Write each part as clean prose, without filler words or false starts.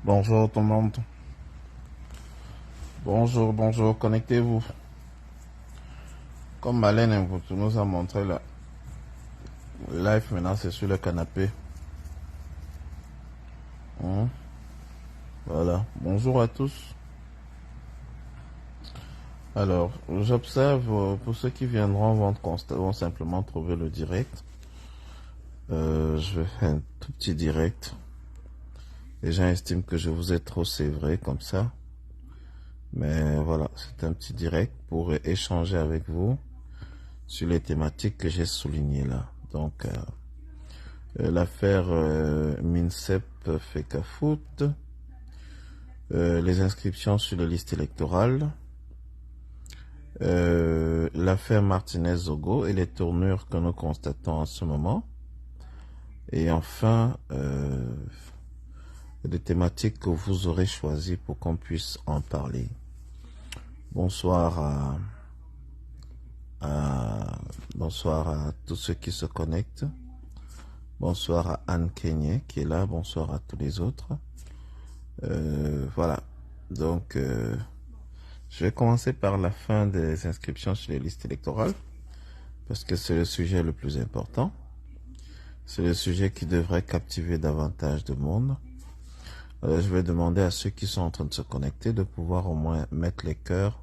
Bonjour tout le monde. Bonjour, bonjour, connectez-vous. Comme Malène nous a montré le live, maintenant c'est sur le canapé. Hein? Voilà, bonjour à tous. Alors, j'observe, pour ceux qui viendront vont simplement trouver le direct. Je vais faire un tout petit direct. Les gens estiment que je vous ai trop sévré comme ça. Mais voilà, c'est un petit direct pour échanger avec vous sur les thématiques que j'ai soulignées là. Donc, l'affaire MINCEP FECAFOOT, les inscriptions sur les listes électorales, l'affaire Martinez-Zogo et les tournures que nous constatons en ce moment, et enfin des thématiques que vous aurez choisies pour qu'on puisse en parler. Bonsoir bonsoir à tous ceux qui se connectent. Bonsoir à Anne Kenyé qui est là. Bonsoir à tous les autres. Voilà. Donc, je vais commencer par la fin des inscriptions sur les listes électorales parce que c'est le sujet le plus important. C'est le sujet qui devrait captiver davantage de monde. Alors, je vais demander à ceux qui sont en train de se connecter de pouvoir au moins mettre les cœurs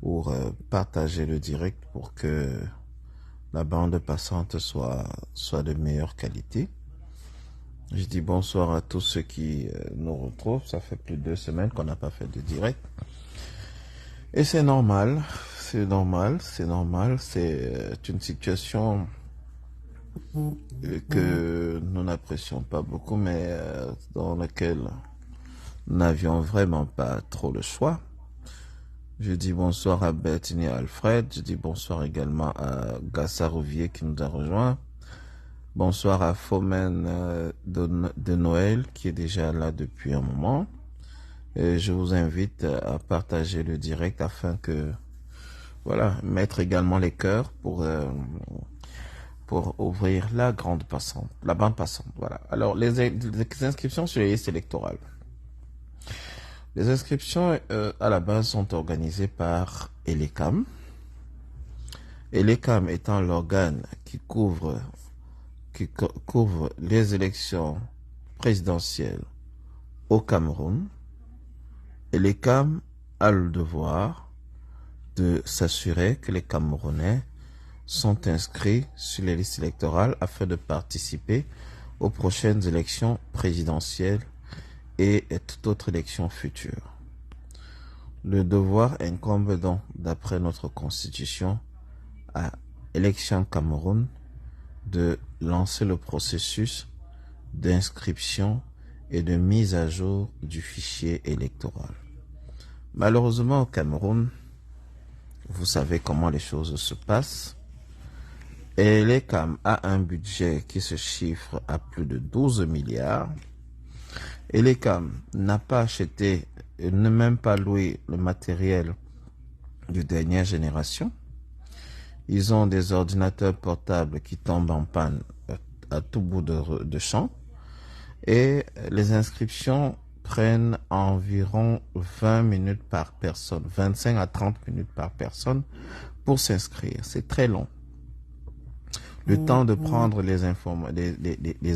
ou partager le direct pour que la bande passante soit de meilleure qualité. Je dis bonsoir à tous ceux qui nous retrouvent. Ça fait plus de 2 semaines qu'on n'a pas fait de direct. Et c'est normal, c'est normal, c'est normal. C'est une situation que nous n'apprécions pas beaucoup, mais dans laquelle nous n'avions vraiment pas trop le choix. Je dis bonsoir à Bertini et Alfred. Je dis bonsoir également à Gassa Rouvier qui nous a rejoint. Bonsoir à Fomen de Noël qui est déjà là depuis un moment. Et je vous invite à partager le direct afin que, voilà, mettre également les cœurs pour ouvrir la bande passante, voilà. Alors, les inscriptions sur les listes électorales. Les inscriptions, à la base, sont organisées par Elecam. Elecam étant l'organe qui couvre les élections présidentielles au Cameroun. Elecam a le devoir de s'assurer que les Camerounais sont inscrits sur les listes électorales afin de participer aux prochaines élections présidentielles et toute autre élection future. Le devoir incombe donc, d'après notre constitution, à Élections Cameroun de lancer le processus d'inscription et de mise à jour du fichier électoral. Malheureusement au Cameroun, vous savez comment les choses se passent. Et l'ECAM a un budget qui se chiffre à plus de 12 milliards. Et l'ECAM n'a pas acheté, ne même pas loué le matériel de dernière génération. Ils ont des ordinateurs portables qui tombent en panne à tout bout de champ. Et les inscriptions prennent environ 20 minutes par personne, 25 à 30 minutes par personne pour s'inscrire. C'est très long. Le temps de prendre les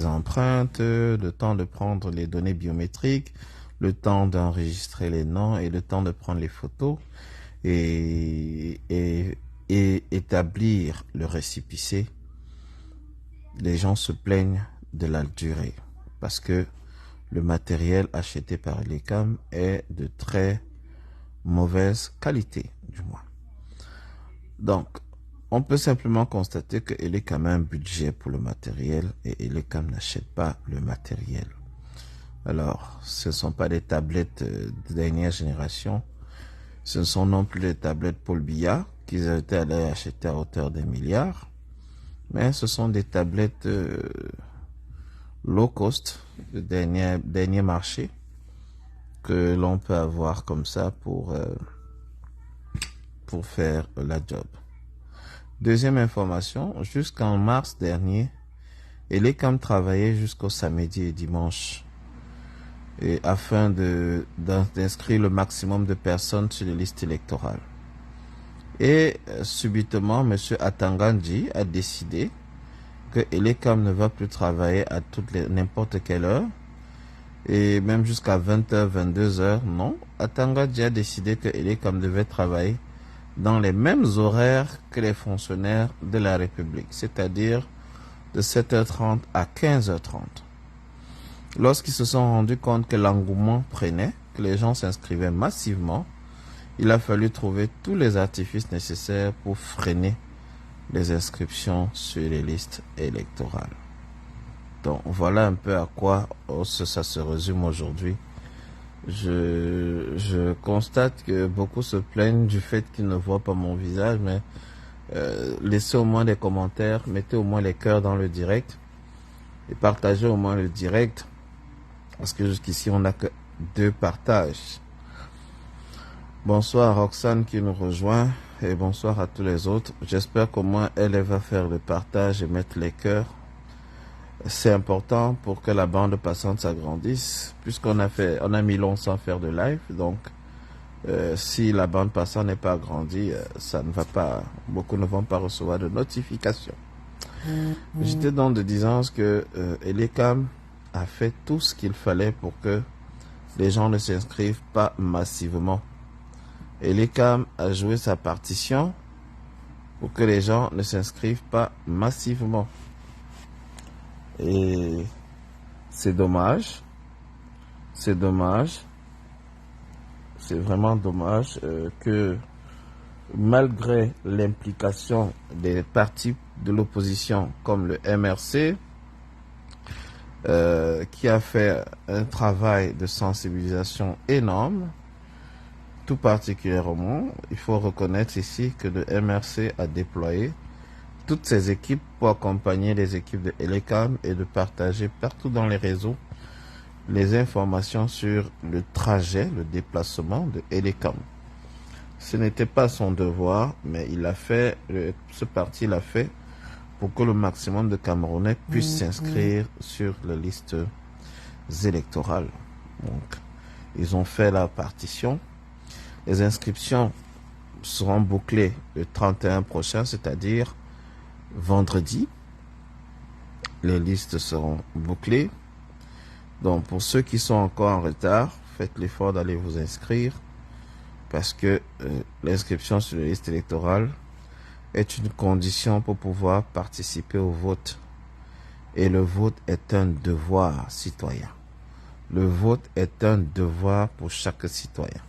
empreintes, le temps de prendre les données biométriques, le temps d'enregistrer les noms et le temps de prendre les photos et établir le récépissé. Les gens se plaignent de la durée parce que le matériel acheté par l'ECAM est de très mauvaise qualité, du moins. Donc, on peut simplement constater que l'ECAM a un budget pour le matériel et l'ECAM n'achète pas le matériel. Alors, ce ne sont pas des tablettes de dernière génération. Ce ne sont non plus des tablettes Paul Biya qu'ils étaient allés acheter à hauteur des milliards. Mais ce sont des tablettes low cost, de dernier marché, que l'on peut avoir comme ça pour faire la job. Deuxième information, jusqu'en mars dernier, l'ECAM travaillait jusqu'au samedi et dimanche et afin d'inscrire le maximum de personnes sur les listes électorales. Et subitement, M. Atangandji a décidé que Elecam ne va plus travailler à n'importe quelle heure, et même jusqu'à 20h, 22h, non. Atangandji a décidé que Elecam devait travailler dans les mêmes horaires que les fonctionnaires de la République, c'est-à-dire de 7h30 à 15h30. Lorsqu'ils se sont rendus compte que l'engouement prenait, que les gens s'inscrivaient massivement, il a fallu trouver tous les artifices nécessaires pour freiner les inscriptions sur les listes électorales. Donc voilà un peu à quoi ça se résume aujourd'hui. Je constate que beaucoup se plaignent du fait qu'ils ne voient pas mon visage, mais laissez au moins des commentaires, mettez au moins les cœurs dans le direct et partagez au moins le direct, parce que jusqu'ici on n'a que 2 partages. Bonsoir à Roxane qui nous rejoint et bonsoir à tous les autres. J'espère qu'au moins elle va faire le partage et mettre les cœurs. C'est important pour que la bande passante s'agrandisse, puisqu'on a mis long sans faire de live. Donc si la bande passante n'est pas agrandie, ça ne va pas, beaucoup ne vont pas recevoir de notifications. J'étais donc de disant que Elecam a fait tout ce qu'il fallait pour que les gens ne s'inscrivent pas massivement. Elecam a joué sa partition pour que les gens ne s'inscrivent pas massivement. Et c'est dommage. C'est dommage. C'est vraiment dommage que malgré l'implication des partis de l'opposition comme le MRC, qui a fait un travail de sensibilisation énorme, tout particulièrement, il faut reconnaître ici que le MRC a déployé toutes ses équipes pour accompagner les équipes de Elecam et de partager partout dans les réseaux les informations sur le trajet, le déplacement de Elecam. Ce n'était pas son devoir, mais il a fait, ce parti l'a fait pour que le maximum de Camerounais puissent s'inscrire sur les listes électorales. Donc, ils ont fait la partition. Les inscriptions seront bouclées le 31 prochain, c'est-à-dire vendredi. Les listes seront bouclées. Donc, pour ceux qui sont encore en retard, faites l'effort d'aller vous inscrire, parce que l'inscription sur les listes électorales est une condition pour pouvoir participer au vote. Et le vote est un devoir citoyen. Le vote est un devoir pour chaque citoyen.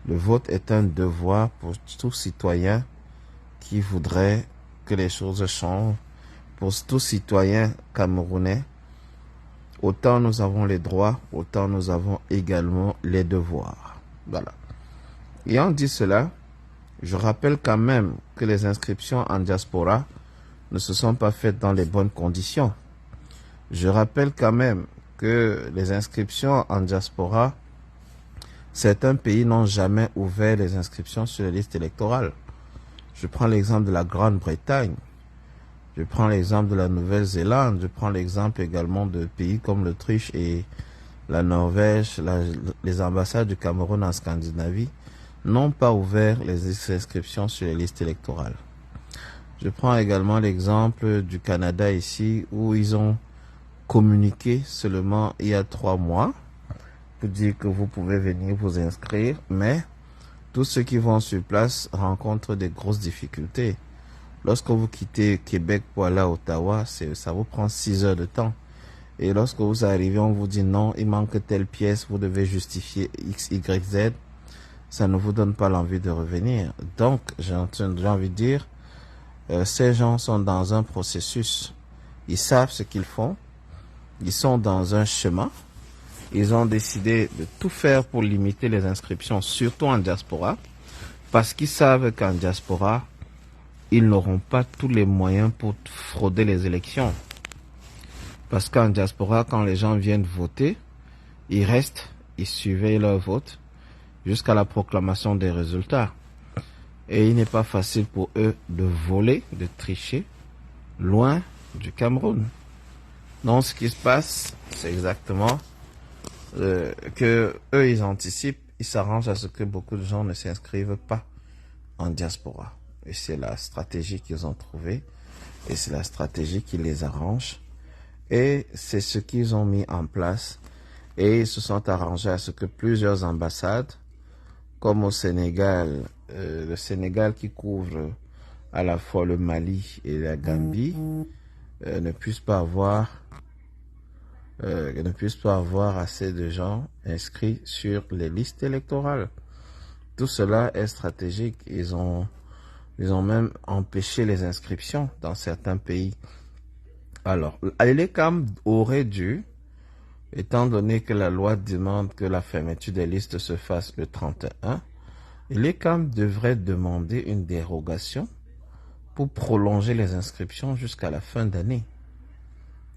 Le vote est un devoir pour tout citoyen qui voudrait que les choses changent. Pour tout citoyen camerounais, autant nous avons les droits, autant nous avons également les devoirs. Voilà. Ayant dit cela, je rappelle quand même que les inscriptions en diaspora ne se sont pas faites dans les bonnes conditions. Je rappelle quand même que les inscriptions en diaspora, certains pays n'ont jamais ouvert les inscriptions sur les listes électorales. Je prends l'exemple de la Grande-Bretagne, je prends l'exemple de la Nouvelle-Zélande, je prends l'exemple également de pays comme l'Autriche et la Norvège, les ambassades du Cameroun en Scandinavie n'ont pas ouvert les inscriptions sur les listes électorales. Je prends également l'exemple du Canada ici, où ils ont communiqué seulement il y a 3 mois pour dire que vous pouvez venir vous inscrire, mais tous ceux qui vont sur place rencontrent des grosses difficultés. Lorsque vous quittez Québec pour aller à Ottawa, ça vous prend 6 heures de temps. Et lorsque vous arrivez, on vous dit non, il manque telle pièce, vous devez justifier X, Y, Z. Ça ne vous donne pas l'envie de revenir. Donc, j'ai envie de dire, ces gens sont dans un processus. Ils savent ce qu'ils font. Ils sont dans un chemin. Ils ont décidé de tout faire pour limiter les inscriptions, surtout en diaspora, parce qu'ils savent qu'en diaspora, ils n'auront pas tous les moyens pour frauder les élections. Parce qu'en diaspora, quand les gens viennent voter, ils restent, ils surveillent leur vote jusqu'à la proclamation des résultats. Et il n'est pas facile pour eux de voler, de tricher, loin du Cameroun. Donc ce qui se passe, c'est exactement que eux ils anticipent, ils s'arrangent à ce que beaucoup de gens ne s'inscrivent pas en diaspora. Et c'est la stratégie qu'ils ont trouvée, et c'est la stratégie qui les arrange, et c'est ce qu'ils ont mis en place, et ils se sont arrangés à ce que plusieurs ambassades, comme au Sénégal, le Sénégal qui couvre à la fois le Mali et la Gambie, ne puissent pas avoir assez de gens inscrits sur les listes électorales. Tout cela est stratégique. Ils ont même empêché les inscriptions dans certains pays. Alors, l'ECAM aurait dû, étant donné que la loi demande que la fermeture des listes se fasse le 31, l'ECAM devrait demander une dérogation pour prolonger les inscriptions jusqu'à la fin d'année.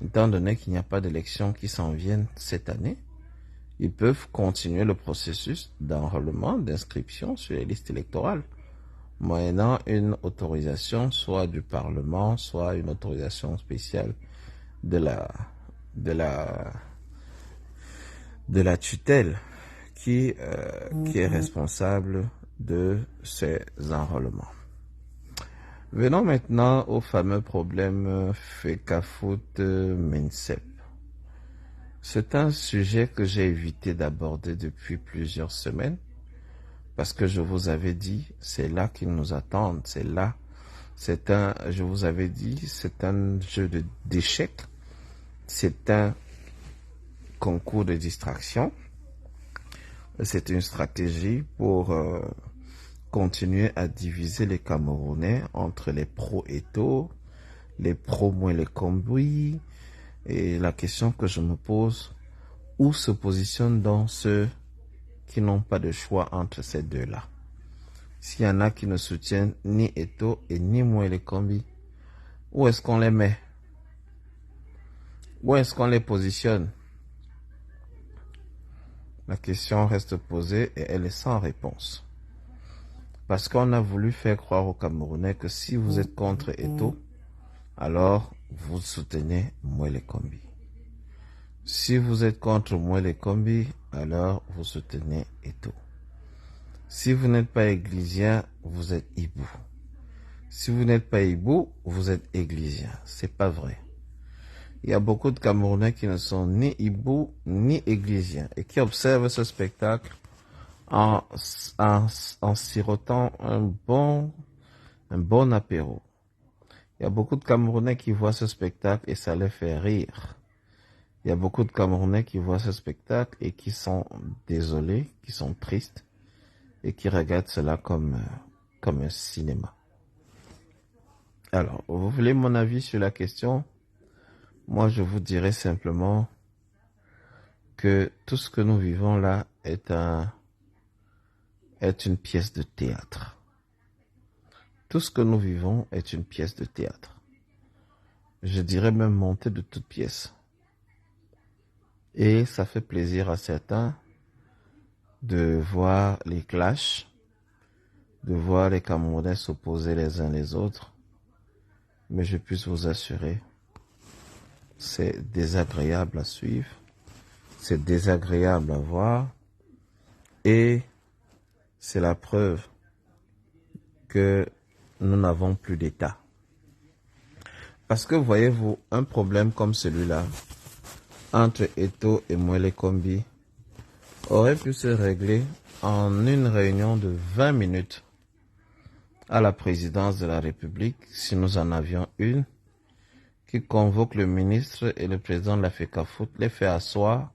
Étant donné qu'il n'y a pas d'élections qui s'en viennent cette année, ils peuvent continuer le processus d'enrôlement, d'inscription sur les listes électorales, moyennant une autorisation soit du Parlement, soit une autorisation spéciale de la tutelle qui est responsable de ces enrôlements. Venons maintenant au fameux problème FECAFOOT-MENSEP. C'est un sujet que j'ai évité d'aborder depuis plusieurs semaines parce que je vous avais dit, c'est là qu'ils nous attendent, je vous avais dit, c'est un jeu d'échecs, c'est un concours de distraction, c'est une stratégie pour continuer à diviser les Camerounais entre les pro-Eto, les pro-Mouélé-Kombouy. Et la question que je me pose, où se positionnent donc ceux qui n'ont pas de choix entre ces deux-là? S'il y en a qui ne soutiennent ni Eto et ni Mouélé-Kombouy, où est-ce qu'on les met? Où est-ce qu'on les positionne? La question reste posée et elle est sans réponse. Parce qu'on a voulu faire croire aux Camerounais que si vous êtes contre Eto, alors vous soutenez Mouélé-Kombouy. Si vous êtes contre Mouélé-Kombouy, alors vous soutenez Eto. Si vous n'êtes pas églysien, vous êtes hibou. Si vous n'êtes pas hibou, vous êtes églysien. C'est pas vrai. Il y a beaucoup de Camerounais qui ne sont ni hibou ni églysien et qui observent ce spectacle en sirotant un bon apéro. Il y a beaucoup de Camerounais qui voient ce spectacle et ça les fait rire. Il y a beaucoup de Camerounais qui voient ce spectacle et qui sont désolés, qui sont tristes et qui regardent cela comme un cinéma. Alors, vous voulez mon avis sur la question? Moi, je vous dirais simplement que tout ce que nous vivons là est une pièce de théâtre. Tout ce que nous vivons est une pièce de théâtre. Je dirais même montée de toutes pièces. Et ça fait plaisir à certains de voir les clashs, de voir les Camerounais s'opposer les uns les autres. Mais je puis vous assurer, c'est désagréable à suivre, c'est désagréable à voir et c'est la preuve que nous n'avons plus d'État. Parce que voyez-vous, un problème comme celui-là, entre Eto et Mouélé-Kombouy, aurait pu se régler en une réunion de 20 minutes à la présidence de la République, si nous en avions une, qui convoque le ministre et le président de la FECAFOOT, les fait asseoir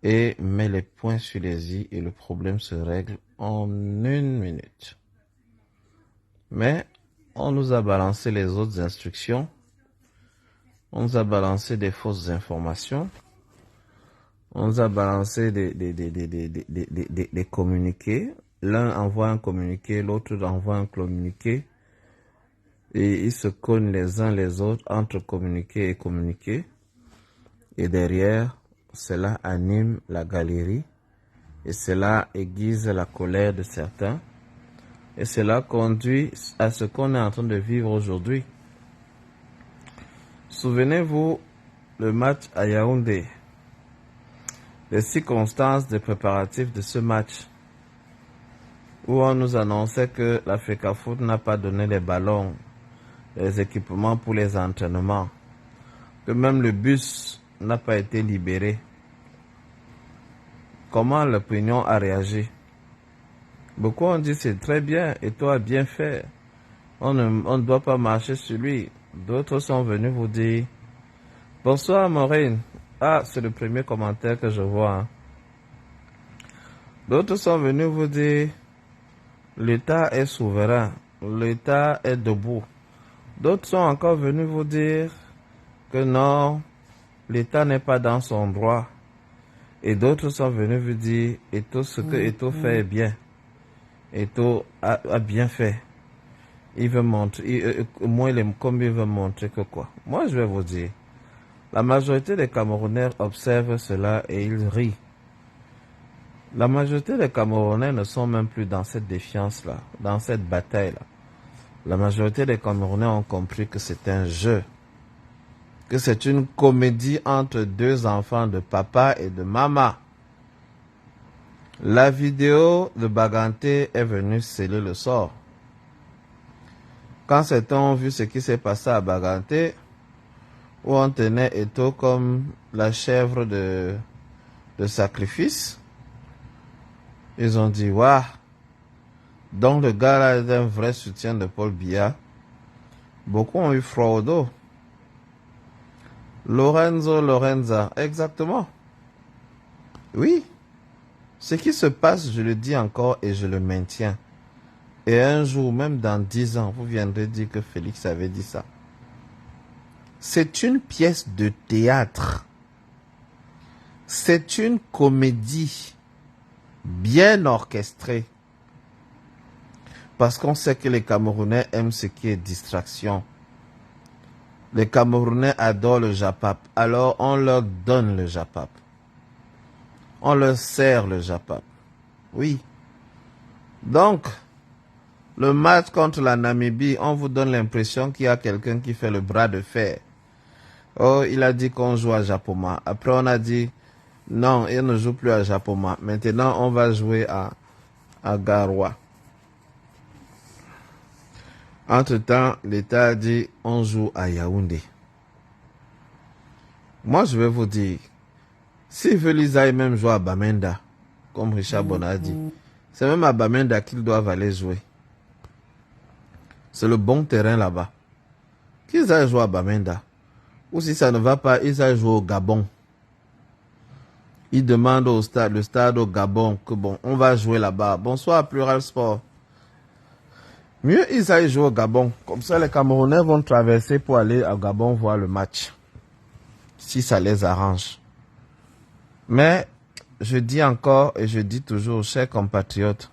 et met les points sur les i et le problème se règle en une minute. Mais on nous a balancé les autres instructions, on nous a balancé des fausses informations, on nous a balancé des communiqués. L'un envoie un communiqué, l'autre envoie un communiqué. Et ils se cognent les uns les autres entre communiqué et communiqué. Et derrière, cela anime la galerie. Et cela aiguise la colère de certains. Et cela conduit à ce qu'on est en train de vivre aujourd'hui. Souvenez-vous, le match à Yaoundé. les circonstances des préparatifs de ce match, où on nous annonçait que la FECAFOOT n'a pas donné les ballons, les équipements pour les entraînements, que même le bus n'a pas été libéré. Comment l'opinion a réagi? Beaucoup ont dit c'est très bien et toi bien fait. On ne doit pas marcher sur lui. D'autres sont venus vous dire bonsoir Maureen. Ah, c'est le premier commentaire que je vois. Hein. D'autres sont venus vous dire l'État est souverain, l'État est debout. D'autres sont encore venus vous dire que non, l'État n'est pas dans son droit. Et d'autres sont venus vous dire et tout ce que Eto fait est bien. Eto a bien fait. Il veut montrer, comme il veut montrer que quoi. Moi, je vais vous dire, la majorité des Camerounais observent cela et ils rient. La majorité des Camerounais ne sont même plus dans cette défiance-là, dans cette bataille-là. La majorité des Camerounais ont compris que c'est un jeu, que c'est une comédie entre deux enfants de papa et de maman. La vidéo de Baganté est venue sceller le sort. Quand certains ont vu ce qui s'est passé à Baganté, où on tenait Eto comme la chèvre de sacrifice, ils ont dit, waouh, donc le gars là est un vrai soutien de Paul Biya. Beaucoup ont eu froid au dos. Lorenza, exactement. Oui, ce qui se passe, je le dis encore et je le maintiens. Et un jour, même dans 10 ans, vous viendrez dire que Félix avait dit ça. C'est une pièce de théâtre. C'est une comédie bien orchestrée. Parce qu'on sait que les Camerounais aiment ce qui est distraction. Les Camerounais adorent le japap. Alors on leur donne le japap. On leur sert le japap. Oui. Donc, le match contre la Namibie, on vous donne l'impression qu'il y a quelqu'un qui fait le bras de fer. Oh, il a dit qu'on joue à Japoma. Après, on a dit, non, il ne joue plus à Japoma. Maintenant, on va jouer à Garoua. Entre-temps, l'État a dit, on joue à Yaoundé. Moi, je vais vous dire, s'ils veulent, ils aillent même jouer à Bamenda, comme Richard Bona a dit. C'est même à Bamenda qu'ils doivent aller jouer. C'est le bon terrain là-bas. Qu'ils aillent jouer à Bamenda. Ou si ça ne va pas, ils aillent jouer au Gabon. Ils demandent au stade, le stade au Gabon, que bon, on va jouer là-bas. Bonsoir, Plural Sport. Mieux, ils aillent jouer au Gabon. Comme ça, les Camerounais vont traverser pour aller au Gabon voir le match. Si ça les arrange. Mais, je dis encore et je dis toujours, chers compatriotes,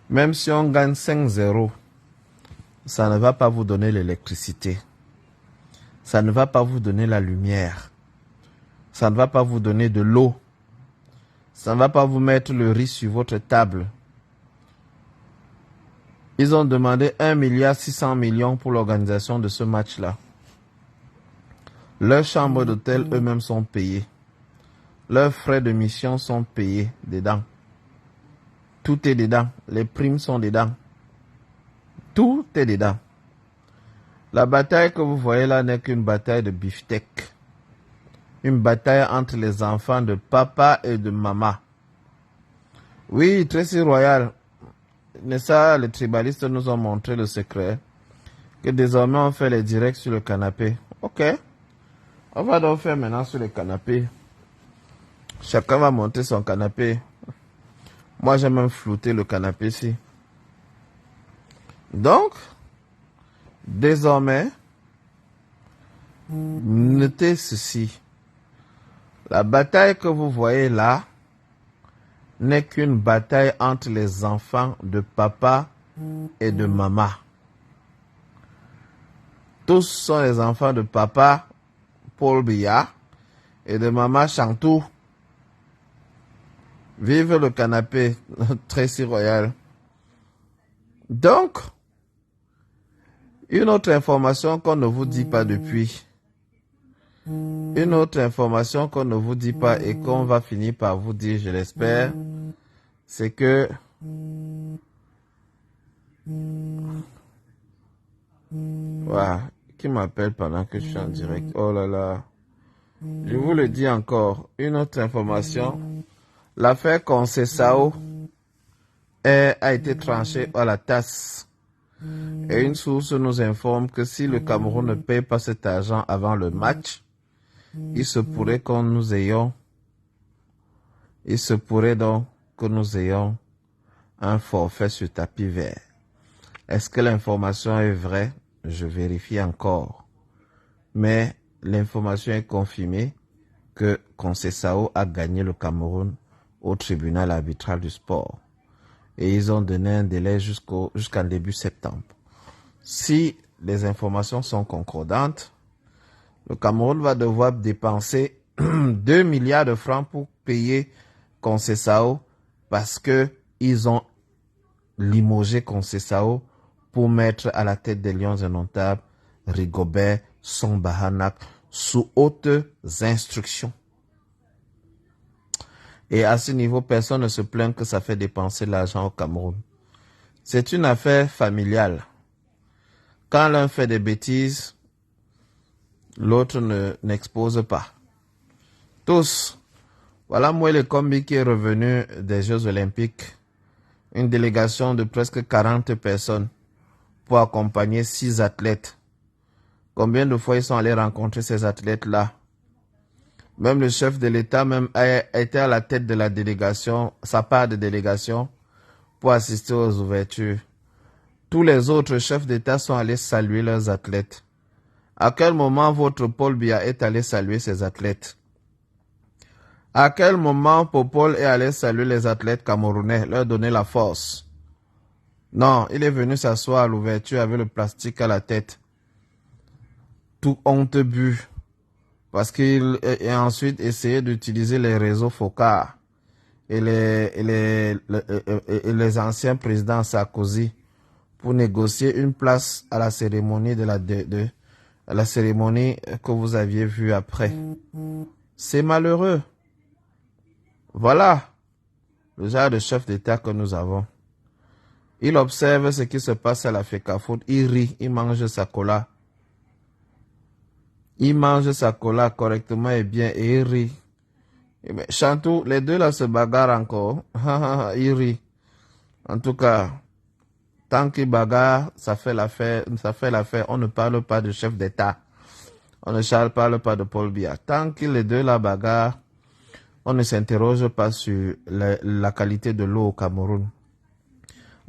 même si on gagne 5-0, ça ne va pas vous donner l'électricité. Ça ne va pas vous donner la lumière. Ça ne va pas vous donner de l'eau. Ça ne va pas vous mettre le riz sur votre table. Ils ont demandé 1,6 milliard pour l'organisation de ce match-là. Leurs chambres d'hôtel eux-mêmes sont payées. Leurs frais de mission sont payés dedans. Tout est dedans. Les primes sont dedans. Tout est dedans. La bataille que vous voyez là n'est qu'une bataille de beefsteak. Une bataille entre les enfants de papa et de maman. Oui, Tracy Royal. Mais ça, les tribalistes nous ont montré le secret. Que désormais on fait les directs sur le canapé. Ok. On va donc faire maintenant sur le canapé. Chacun va monter son canapé. Moi, j'ai même flouté le canapé ici. Donc, désormais, notez ceci. La bataille que vous voyez là n'est qu'une bataille entre les enfants de papa et de maman. Tous sont les enfants de papa, Paul Biya, et de maman Chantou. Vive le canapé, Tracy Royal. Donc, une autre information qu'on ne vous dit pas depuis. Une autre information qu'on ne vous dit pas et qu'on va finir par vous dire, je l'espère, c'est que voilà, qui m'appelle pendant que je suis en direct. Oh là là. Je vous le dis encore, une autre information. L'affaire Conceição a été tranchée à la tasse. Et une source nous informe que si le Cameroun ne paye pas cet argent avant le match, il se pourrait donc que nous ayons un forfait sur tapis vert. Est-ce que l'information est vraie? Je vérifie encore. Mais l'information est confirmée que Conceição a gagné le Cameroun au tribunal arbitral du sport. Et ils ont donné un délai jusqu'en début septembre. Si les informations sont concordantes, le Cameroun va devoir dépenser 2 milliards de francs pour payer Conceição parce que ils ont limogé Conceição pour mettre à la tête des Lions indomptables Rigobert Song-Bahanak sous hautes instructions. Et à ce niveau, personne ne se plaint que ça fait dépenser l'argent au Cameroun. C'est une affaire familiale. Quand l'un fait des bêtises, l'autre n'expose pas. Tous. Voilà Mwele Kombi qui est revenu des Jeux Olympiques. Une délégation de presque 40 personnes pour accompagner 6 athlètes. Combien de fois ils sont allés rencontrer ces athlètes-là? Même le chef de l'État a été à la tête de la délégation, sa part de délégation, pour assister aux ouvertures. Tous les autres chefs d'État sont allés saluer leurs athlètes. À quel moment votre Paul Biya est allé saluer ses athlètes? À quel moment Popol est allé saluer les athlètes camerounais, leur donner la force? Non, il est venu s'asseoir à l'ouverture avec le plastique à la tête. Tout honteux but. Parce qu'il a ensuite essayé d'utiliser les réseaux focaux et les anciens présidents Sarkozy pour négocier une place à la cérémonie à la cérémonie que vous aviez vue après. C'est malheureux. Voilà le genre de chef d'État que nous avons. Il observe ce qui se passe à la FECAFOOT, il rit, il mange sa cola. Il mange sa cola correctement et bien et il rit. Mais Chantou, les deux là se bagarrent encore. Il rit. En tout cas, tant qu'il bagarre, ça fait l'affaire. On ne parle pas de chef d'État. On ne parle pas de Paul Biya. Tant que les deux là bagarrent, on ne s'interroge pas sur la qualité de l'eau au Cameroun.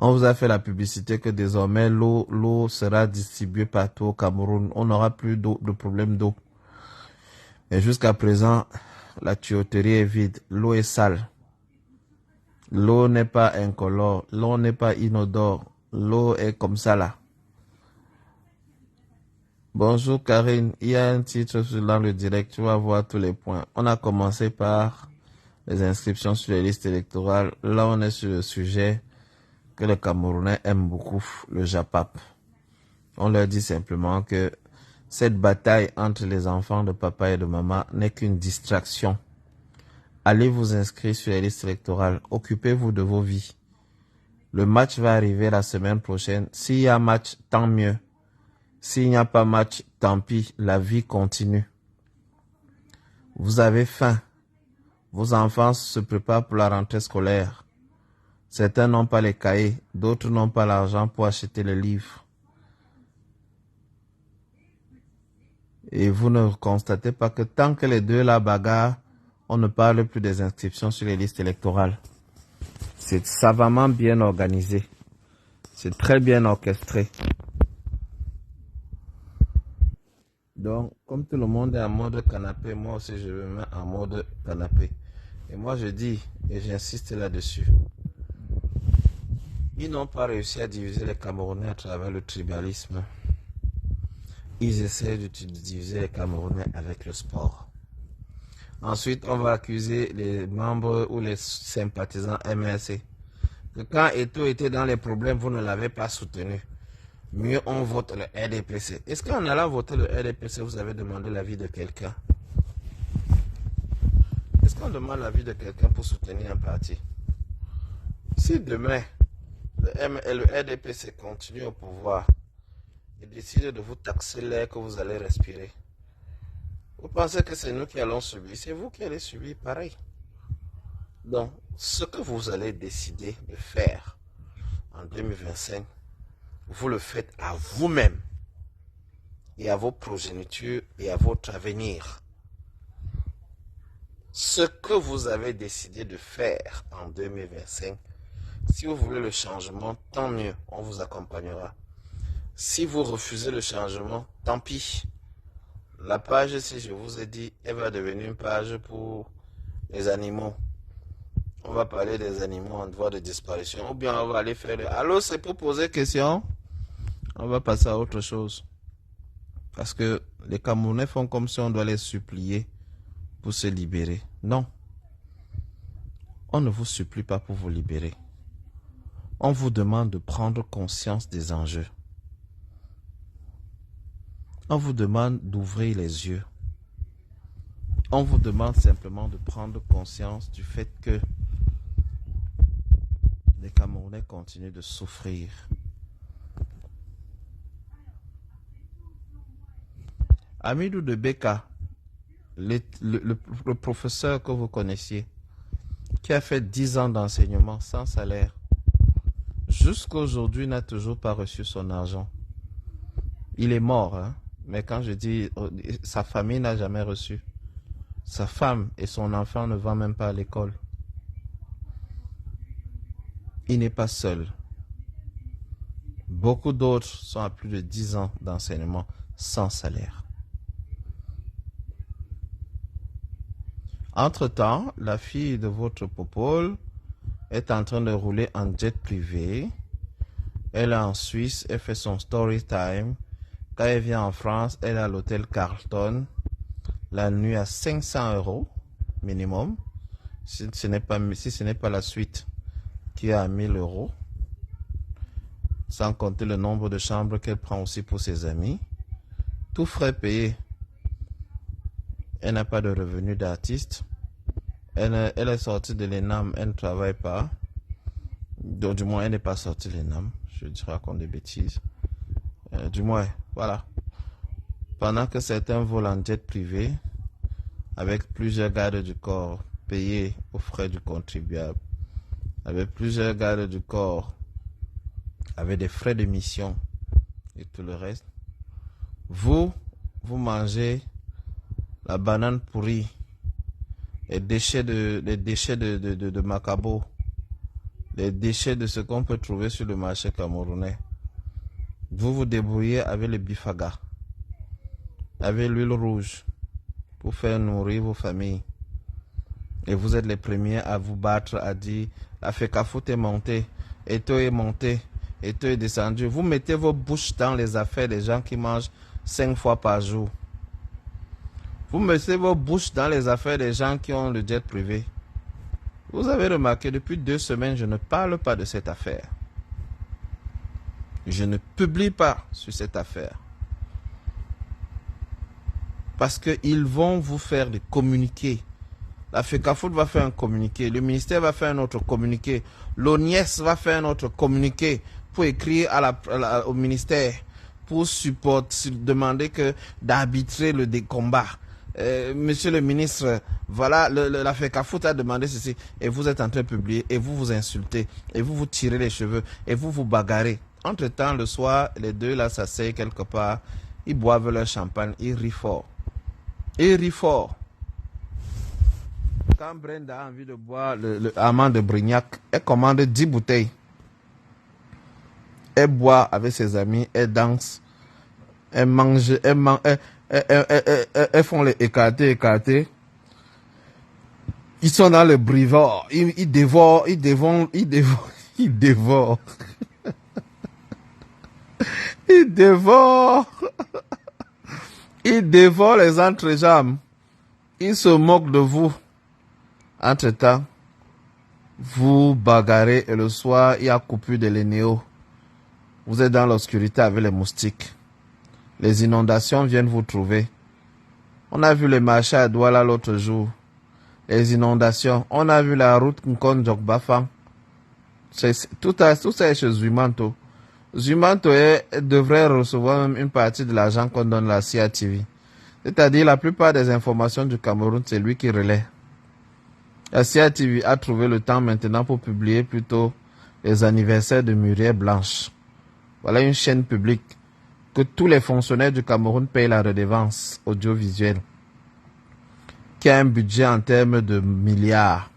On vous a fait la publicité que désormais l'eau sera distribuée partout au Cameroun. On n'aura plus de problème d'eau. Mais jusqu'à présent, la tuyauterie est vide. L'eau est sale. L'eau n'est pas incolore. L'eau n'est pas inodore. L'eau est comme ça là. Bonjour Karine. Il y a un titre dans le direct. Tu vas voir tous les points. On a commencé par les inscriptions sur les listes électorales. Là, on est sur le sujet que les Camerounais aiment beaucoup, le JAPAP. On leur dit simplement que cette bataille entre les enfants de papa et de maman n'est qu'une distraction. Allez vous inscrire sur les listes électorales. Occupez-vous de vos vies. Le match va arriver la semaine prochaine. S'il y a match, tant mieux. S'il n'y a pas match, tant pis. La vie continue. Vous avez faim. Vos enfants se préparent pour la rentrée scolaire. Certains n'ont pas les cahiers, d'autres n'ont pas l'argent pour acheter les livres. Et vous ne constatez pas que tant que les deux la bagarrent, on ne parle plus des inscriptions sur les listes électorales. C'est savamment bien organisé. C'est très bien orchestré. Donc, comme tout le monde est en mode canapé, moi aussi je me mets en mode canapé. Et moi je dis, et j'insiste là-dessus, ils n'ont pas réussi à diviser les Camerounais à travers le tribalisme. Ils essaient de diviser les Camerounais avec le sport. Ensuite, on va accuser les membres ou les sympathisants MRC que quand Eto'o était dans les problèmes, vous ne l'avez pas soutenu. mieux on vote le RDPC. Est-ce qu'en allant voter le RDPC, vous avez demandé l'avis de quelqu'un? Est-ce qu'on demande l'avis de quelqu'un pour soutenir un parti? Si demain, le RDPC continue au pouvoir et décide de vous taxer l'air que vous allez respirer, vous pensez que c'est nous qui allons subir? C'est vous qui allez subir pareil. Donc, ce que vous allez décider de faire en 2025, vous le faites à vous-même et à vos progénitures et à votre avenir. Ce que vous avez décidé de faire en 2025, si vous voulez le changement, tant mieux, on vous accompagnera. Si vous refusez le changement, tant pis. La page, si je vous ai dit, elle va devenir une page pour les animaux. On va parler des animaux en voie de disparition. Ou bien on va aller faire le... Allô, c'est pour poser question. On va passer à autre chose. Parce que les Camerounais font comme si on doit les supplier pour se libérer. Non. On ne vous supplie pas pour vous libérer. On vous demande de prendre conscience des enjeux. On vous demande d'ouvrir les yeux. On vous demande simplement de prendre conscience du fait que les Camerounais continuent de souffrir. Amidou de Beka, le professeur que vous connaissiez, qui a fait 10 ans d'enseignement sans salaire, jusqu'à aujourd'hui n'a toujours pas reçu son argent. Il est mort, hein? Mais quand je dis sa famille n'a jamais reçu. Sa femme et son enfant ne vont même pas à l'école. Il n'est pas seul. Beaucoup d'autres sont à plus de 10 ans d'enseignement sans salaire. Entre-temps, la fille de votre popole est en train de rouler en jet privé. Elle est en Suisse, elle fait son story time. Quand elle vient en France, elle est à l'hôtel Carlton. La nuit à 500 € minimum. Si ce n'est pas la suite qui est à 1000 €. Sans compter le nombre de chambres qu'elle prend aussi pour ses amis. Tout frais payé. Elle n'a pas de revenu d'artiste. Elle est sortie de l'ENAM, elle ne travaille pas. Donc, du moins, elle n'est pas sortie de l'ENAM. Je raconte des bêtises. Du moins, voilà. Pendant que certains volent en jet privé, avec plusieurs gardes du corps payés aux frais du contribuable, avec plusieurs gardes du corps, avec des frais de mission et tout le reste, vous mangez la banane pourrie, les déchets de Macabo, les déchets de ce qu'on peut trouver sur le marché camerounais. Vous vous débrouillez avec le bifaga, avec l'huile rouge, pour faire nourrir vos familles. Et vous êtes les premiers à vous battre, à dire la FECAFOOT est montée, Eto est monté, Eto est descendu. Vous mettez vos bouches dans les affaires des gens qui mangent 5 fois par jour. Vous mettez vos bouches dans les affaires des gens qui ont le jet privé. Vous avez remarqué, depuis 2 semaines, je ne parle pas de cette affaire. Je ne publie pas sur cette affaire. Parce qu'ils vont vous faire des communiqués. La FECAFOOT va faire un communiqué. Le ministère va faire un autre communiqué. L'ONIES va faire un autre communiqué pour écrire au ministère pour demander d'arbitrer le combat. Monsieur le ministre, voilà, la FECAFOOT a demandé ceci. Et vous êtes en train de publier. Et vous vous insultez. Et vous vous tirez les cheveux. Et vous vous bagarrez. Entre-temps, le soir, les deux là s'asseyent quelque part. Ils boivent leur champagne. Ils rient fort. Ils rient fort. Quand Brenda a envie de boire le amant de Brignac, elle commande 10 bouteilles. Elle boit avec ses amis, elle danse, elle mange, elles font les écartés. Ils sont dans le brivard, ils dévorent. Ils dévorent les entrejambes. Ils se moquent de vous. Entre-temps, vous bagarrez et le soir, il y a coupure de l'énéo. vous êtes dans l'obscurité avec les moustiques. Les inondations viennent vous trouver. On a vu le marché à Douala l'autre jour. Les inondations. On a vu la route Nkon-Djokbafang. Tout ça est chez Zumanto. Zumanto devrait recevoir même une partie de l'argent qu'on donne à la CIATV. C'est-à-dire la plupart des informations du Cameroun, c'est lui qui relaie. La CIATV a trouvé le temps maintenant pour publier plutôt les anniversaires de Muriel Blanche. Voilà une chaîne publique que tous les fonctionnaires du Cameroun payent la redevance audiovisuelle, qui a un budget en termes de milliards.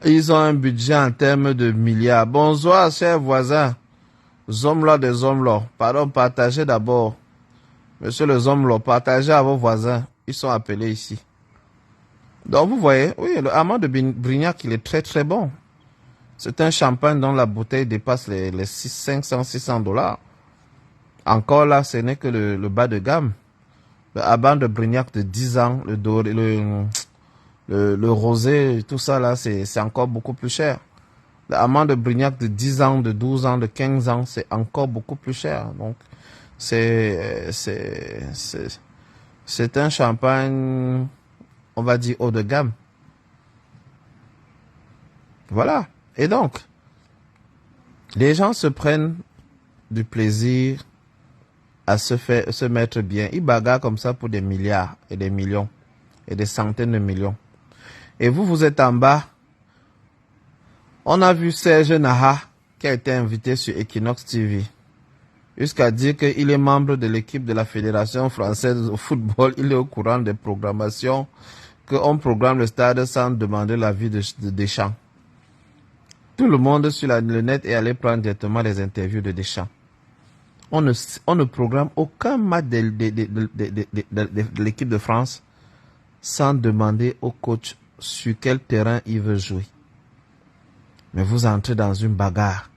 Ils ont un budget en termes de milliards. Bonsoir, chers voisins. Zomlo des Zomlo. Pardon, partagez d'abord. Monsieur le Zomlo, partagez à vos voisins. Ils sont appelés ici. Donc, vous voyez, oui, le Amand de Brignac, il est très, très bon. C'est un champagne dont la bouteille dépasse les 500, 600 dollars. Encore là, ce n'est que le bas de gamme. Le Amand de Brignac de 10 ans, le rosé, tout ça là, c'est encore beaucoup plus cher. Le Amand de Brignac de 10 ans, de 12 ans, de 15 ans, c'est encore beaucoup plus cher. Donc, c'est un champagne, on va dire, haut de gamme. Voilà. Et donc, les gens se prennent du plaisir à se mettre bien. Ils bagarrent comme ça pour des milliards et des millions et des centaines de millions. Et vous êtes en bas. On a vu Serge Naha qui a été invité sur Equinox TV. Jusqu'à dire qu'il est membre de l'équipe de la Fédération française de football. Il est au courant des programmations, qu'on programme le stade sans demander l'avis de Deschamps. Tout le monde sur le net est allé prendre directement les interviews de Deschamps. On ne programme aucun match de l'équipe de France sans demander au coach sur quel terrain il veut jouer. Mais vous entrez dans une bagarre.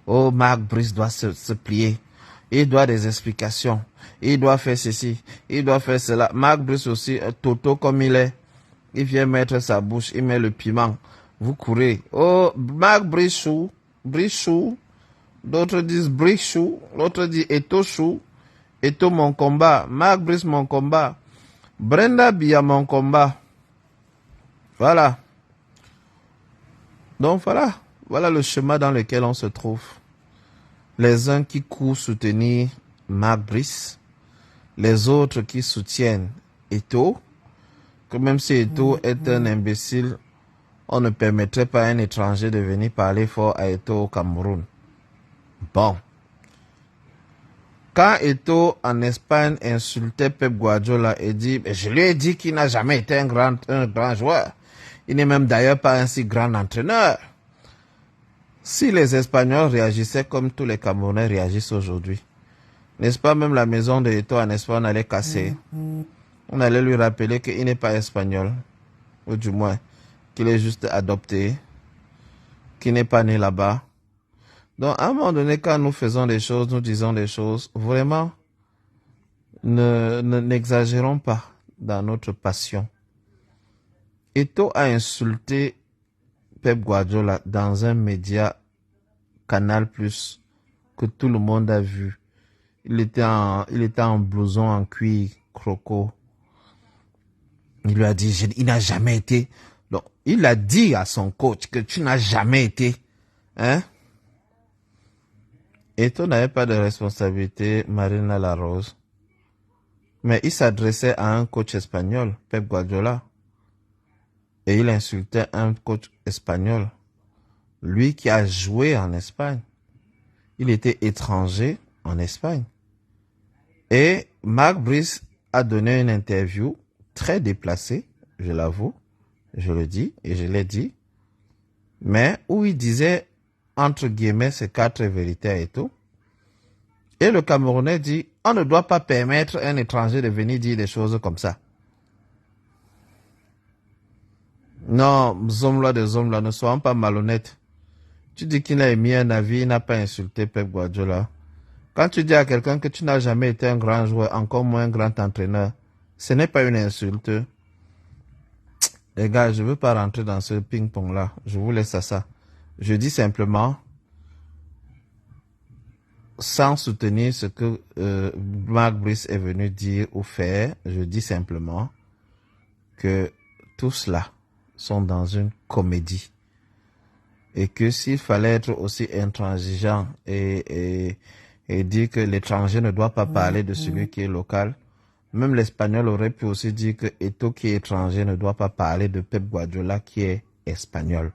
Oh, Marc Brice doit se plier. Il doit des explications. Il doit faire ceci. Il doit faire cela. Marc Brice aussi, Toto comme il est. Il vient mettre sa bouche. Il met le piment. Vous courez. Oh, Marc Brichou. Brichou. D'autres disent Brichou. L'autre dit Eto Chou. Eto mon combat. Marc Brice mon combat. Brenda Bia mon combat. Voilà. Donc voilà. Voilà le chemin dans lequel on se trouve. Les uns qui courent soutenir Marc Brice. Les autres qui soutiennent Eto. Que même si Eto est un imbécile, on ne permettrait pas à un étranger de venir parler fort à Eto au Cameroun. Bon. Quand Eto en Espagne insultait Pep Guardiola et dit, je lui ai dit qu'il n'a jamais été un grand joueur. Il n'est même d'ailleurs pas un si grand entraîneur. Si les Espagnols réagissaient comme tous les Camerounais réagissent aujourd'hui, n'est-ce pas, même la maison de Eto en Espagne, on allait casser. On allait lui rappeler qu'il n'est pas espagnol, ou du moins qu'il est juste adopté, qu'il n'est pas né là-bas. Donc, à un moment donné, quand nous faisons des choses, nous disons des choses, vraiment, n'exagérons pas dans notre passion. Eto a insulté Pep Guardiola dans un média Canal+, que tout le monde a vu. Il était en blouson en cuir croco. Il lui a dit, il n'a jamais été. Donc, il a dit à son coach que tu n'as jamais été. Hein? Eto n'avait pas de responsabilité, Marina Larose. Mais il s'adressait à un coach espagnol, Pep Guardiola. Et il insultait un coach espagnol. Lui qui a joué en Espagne. Il était étranger en Espagne. Et Marc Brice a donné une interview très déplacée, je l'avoue, je le dis et je l'ai dit, mais où il disait, entre guillemets, ces 4 vérités et tout. Et le Camerounais dit, on ne doit pas permettre à un étranger de venir dire des choses comme ça. Non, Zomla de Zomla, ne soyons pas malhonnêtes. Tu dis qu'il a émis un avis, il n'a pas insulté Pep Guardiola. Quand tu dis à quelqu'un que tu n'as jamais été un grand joueur, encore moins un grand entraîneur, ce n'est pas une insulte. Les gars, je ne veux pas rentrer dans ce ping-pong-là. Je vous laisse à ça. Je dis simplement sans soutenir ce que Mark Brice est venu dire ou faire, je dis simplement que tout cela sont dans une comédie. Et que s'il fallait être aussi intransigeant et dire que l'étranger ne doit pas parler de celui qui est local, même l'Espagnol aurait pu aussi dire que Eto'o qui est étranger ne doit pas parler de Pep Guardiola qui est espagnol.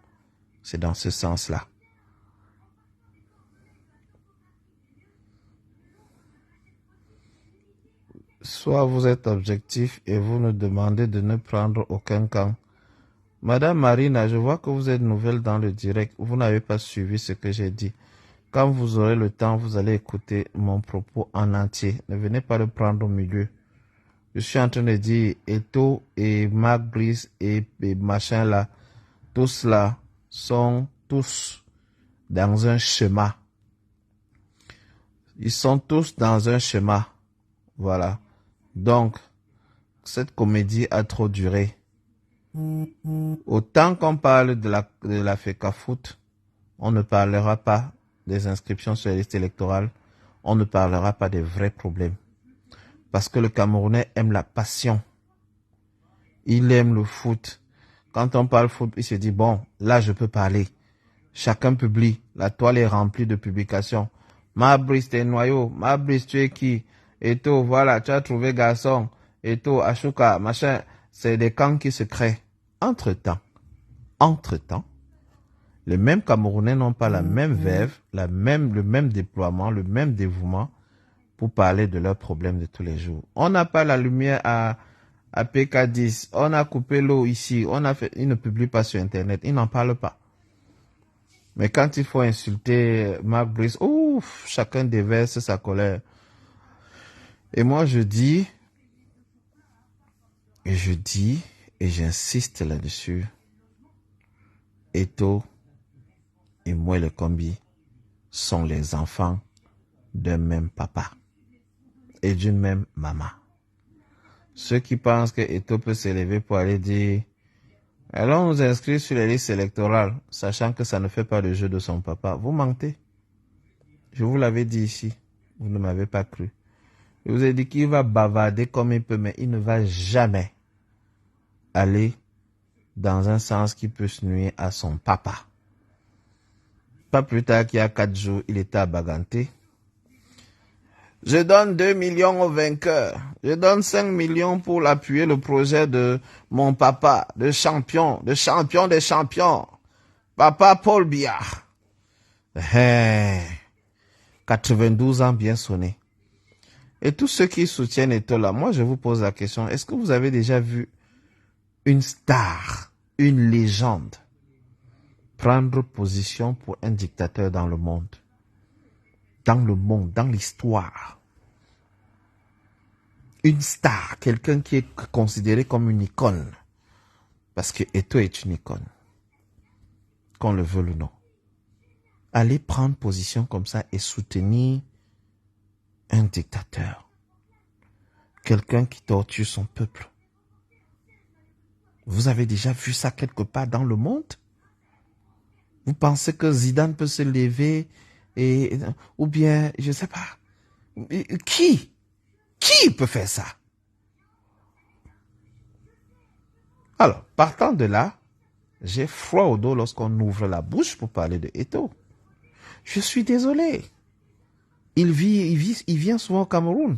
C'est dans ce sens-là. Soit vous êtes objectif et vous nous demandez de ne prendre aucun camp. Madame Marina, je vois que vous êtes nouvelle dans le direct. Vous n'avez pas suivi ce que j'ai dit. Quand vous aurez le temps, vous allez écouter mon propos en entier. Ne venez pas le prendre au milieu. Je suis en train de dire Eto'o et Mark Brice et machin là, tous là sont tous dans un schéma. Ils sont tous dans un schéma. Voilà. Donc, cette comédie a trop duré. Autant qu'on parle de la FECAFOOT, on ne parlera pas des inscriptions sur la liste électorale, on ne parlera pas des vrais problèmes. Parce que le Camerounais aime la passion. Il aime le foot. Quand on parle foot, il se dit, bon, là je peux parler. Chacun publie. La toile est remplie de publications. Brice, t'es noyau. Brice, tu es qui? Eto'o, voilà, tu as trouvé garçon. Eto'o, Ashuka, machin. C'est des camps qui se créent. Entre-temps, les mêmes Camerounais n'ont pas la même verve, le même déploiement, le même dévouement pour parler de leurs problèmes de tous les jours. On n'a pas la lumière à PK10, on a coupé l'eau ici, ils ne publient pas sur Internet, ils n'en parlent pas. Mais quand il faut insulter Mark Brice, ouf, chacun déverse sa colère. Et moi je dis, et j'insiste là-dessus, Eto'o et Moué Kombi sont les enfants d'un même papa et d'une même maman. Ceux qui pensent que Eto'o peut s'élever pour aller dire allons nous inscrire sur les listes électorales, sachant que ça ne fait pas le jeu de son papa, vous mentez. Je vous l'avais dit ici, vous ne m'avez pas cru. Je vous ai dit qu'il va bavarder comme il peut, mais il ne va jamais aller dans un sens qui peut se nuire à son papa. Pas plus tard qu'il y a 4 jours, il était à Baganté. Je donne 2 millions au vainqueur. Je donne 5 millions pour appuyer le projet de mon papa, de champion des champions. Papa Paul Biya. 92 ans bien sonnés. Et tous ceux qui soutiennent Eto'o là, moi je vous pose la question, est-ce que vous avez déjà vu une star, une légende, prendre position pour un dictateur dans le monde? Dans l'histoire. Une star, quelqu'un qui est considéré comme une icône. Parce que Eto'o est une icône. Qu'on le veut ou non. Aller prendre position comme ça et soutenir un dictateur. Quelqu'un qui torture son peuple. Vous avez déjà vu ça quelque part dans le monde? Vous pensez que Zidane peut se lever ou bien, je ne sais pas. Qui peut faire ça? Alors, partant de là, j'ai froid au dos lorsqu'on ouvre la bouche pour parler de Eto'o. Je suis désolé. Il vient souvent au Cameroun.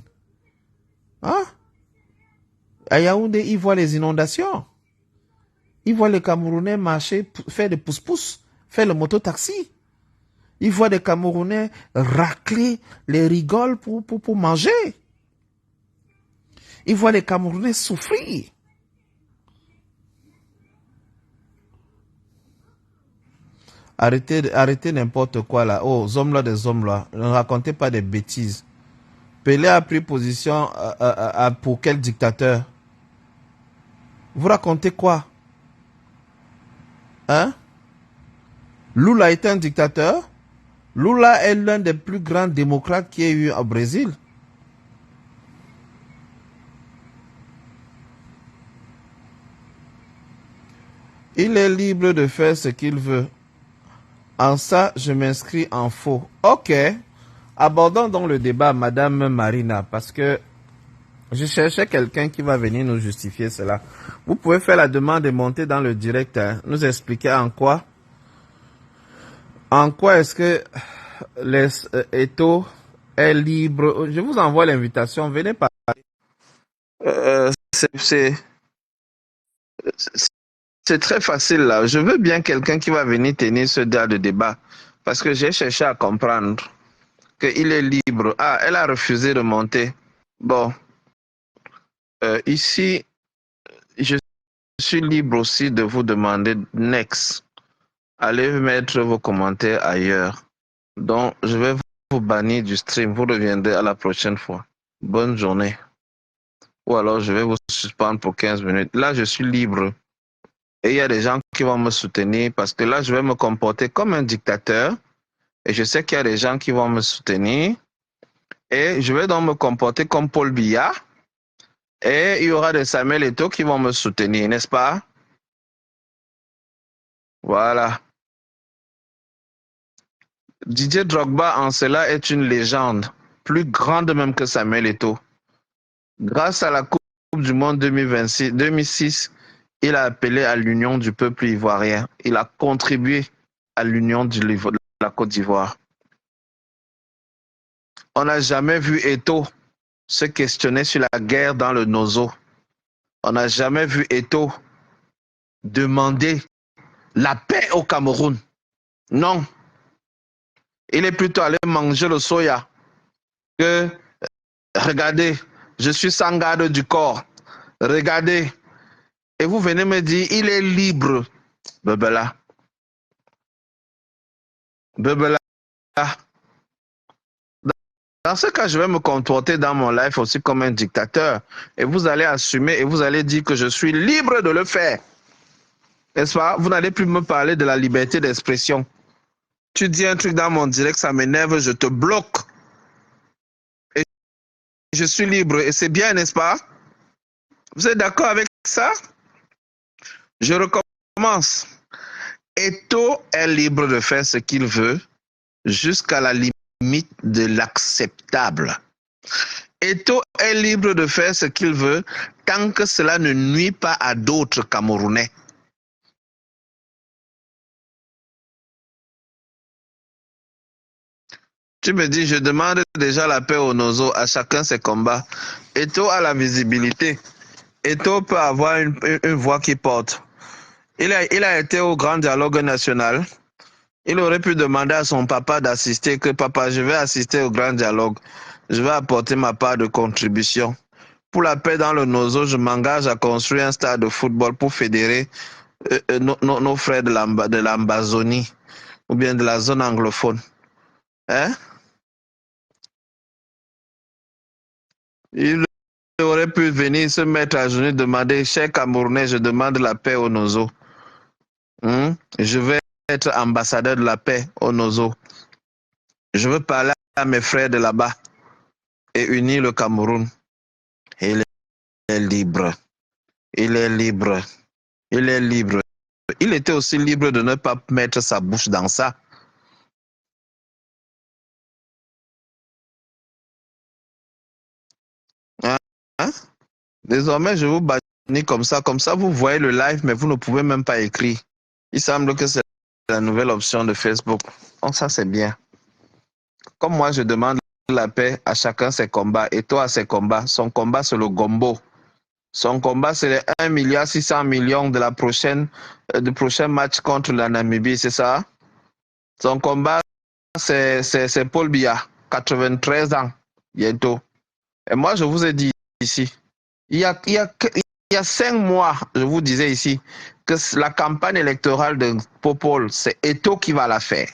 Hein? À Yaoundé, il voit les inondations. Il voit les Camerounais marcher, faire des pousse-pousse, faire le moto-taxi. Il voit des Camerounais racler les rigoles pour manger. Il voit les Camerounais souffrir. Arrêtez n'importe quoi là. Oh, des hommes là. Ne racontez pas des bêtises. Pelé a pris position pour quel dictateur? Vous racontez quoi? Hein? Lula était un dictateur? Lula est l'un des plus grands démocrates qu'il y ait eu au Brésil. Il est libre de faire ce qu'il veut. En ça, je m'inscris en faux. Ok. Abordons donc le débat, Madame Marina, parce que je cherchais quelqu'un qui va venir nous justifier cela. Vous pouvez faire la demande et monter dans le direct, hein, nous expliquer en quoi est-ce que les Eto'o est libre. Je vous envoie l'invitation, venez parler. C'est très facile là. Je veux bien quelqu'un qui va venir tenir ce débat de débat, parce que j'ai cherché à comprendre qu'il est libre. Ah, elle a refusé de monter. Bon, ici, je suis libre aussi de vous demander next. Allez mettre vos commentaires ailleurs. Donc, je vais vous bannir du stream. Vous reviendrez à la prochaine fois. Bonne journée. Ou alors, je vais vous suspendre pour 15 minutes. Là, je suis libre. Et il y a des gens qui vont me soutenir parce que là, je vais me comporter comme un dictateur. Et je sais qu'il y a des gens qui vont me soutenir. Et je vais donc me comporter comme Paul Biya. Et il y aura des Samuel Eto'o qui vont me soutenir, n'est-ce pas? Voilà. Didier Drogba en cela est une légende, plus grande même que Samuel Eto'o. Grâce à la Coupe du Monde 2006, il a appelé à l'union du peuple ivoirien. Il a contribué à l'union de la Côte d'Ivoire. On n'a jamais vu Eto'o se questionner sur la guerre dans le Nozo. On n'a jamais vu Eto'o demander la paix au Cameroun. Non. Il est plutôt allé manger le soya que, regardez, je suis sans garde du corps. Regardez. Et vous venez me dire, il est libre. Bebela. Bebela. Dans ce cas, je vais me comporter dans mon life aussi comme un dictateur. Et vous allez assumer et vous allez dire que je suis libre de le faire. N'est-ce pas? Vous n'allez plus me parler de la liberté d'expression. Tu dis un truc dans mon direct, ça m'énerve, je te bloque. Et je suis libre. Et c'est bien, n'est-ce pas? Vous êtes d'accord avec ça? Je recommence. Eto'o est libre de faire ce qu'il veut jusqu'à la limite de l'acceptable. Eto'o est libre de faire ce qu'il veut tant que cela ne nuit pas à d'autres Camerounais. Tu me dis, je demande déjà la paix au Nozo, à chacun ses combats. Eto'o a la visibilité. Eto'o peut avoir une voix qui porte. Il a été au grand dialogue national. Il aurait pu demander à son papa d'assister, que papa, je vais assister au grand dialogue. Je vais apporter ma part de contribution. Pour la paix dans le Nozo, je m'engage à construire un stade de football pour fédérer nos frères de l'Ambazonie ou bien de la zone anglophone. Hein? Il aurait pu venir se mettre à genoux et demander, cher Camerounais, je demande la paix au Nozo. Je vais être ambassadeur de la paix au Nozo. Je veux parler à mes frères de là-bas et unir le Cameroun. Il est libre. Il est libre. Il est libre. Il était aussi libre de ne pas mettre sa bouche dans ça. Hein? Désormais, je vous bannis comme ça. Comme ça, vous voyez le live, mais vous ne pouvez même pas écrire. Il semble que c'est la nouvelle option de Facebook. Donc ça, c'est bien. Comme moi, je demande la paix, à chacun ses combats, et toi ses combats. Son combat, c'est le gombo. Son combat, c'est les 1,6 milliard de la du prochain match contre la Namibie, c'est ça? Son combat, c'est Paul Biya, 93 ans, bientôt. Et moi, je vous ai dit ici, il y a 5 mois, je vous disais ici, que la campagne électorale de Popol, c'est Eto'o qui va la faire.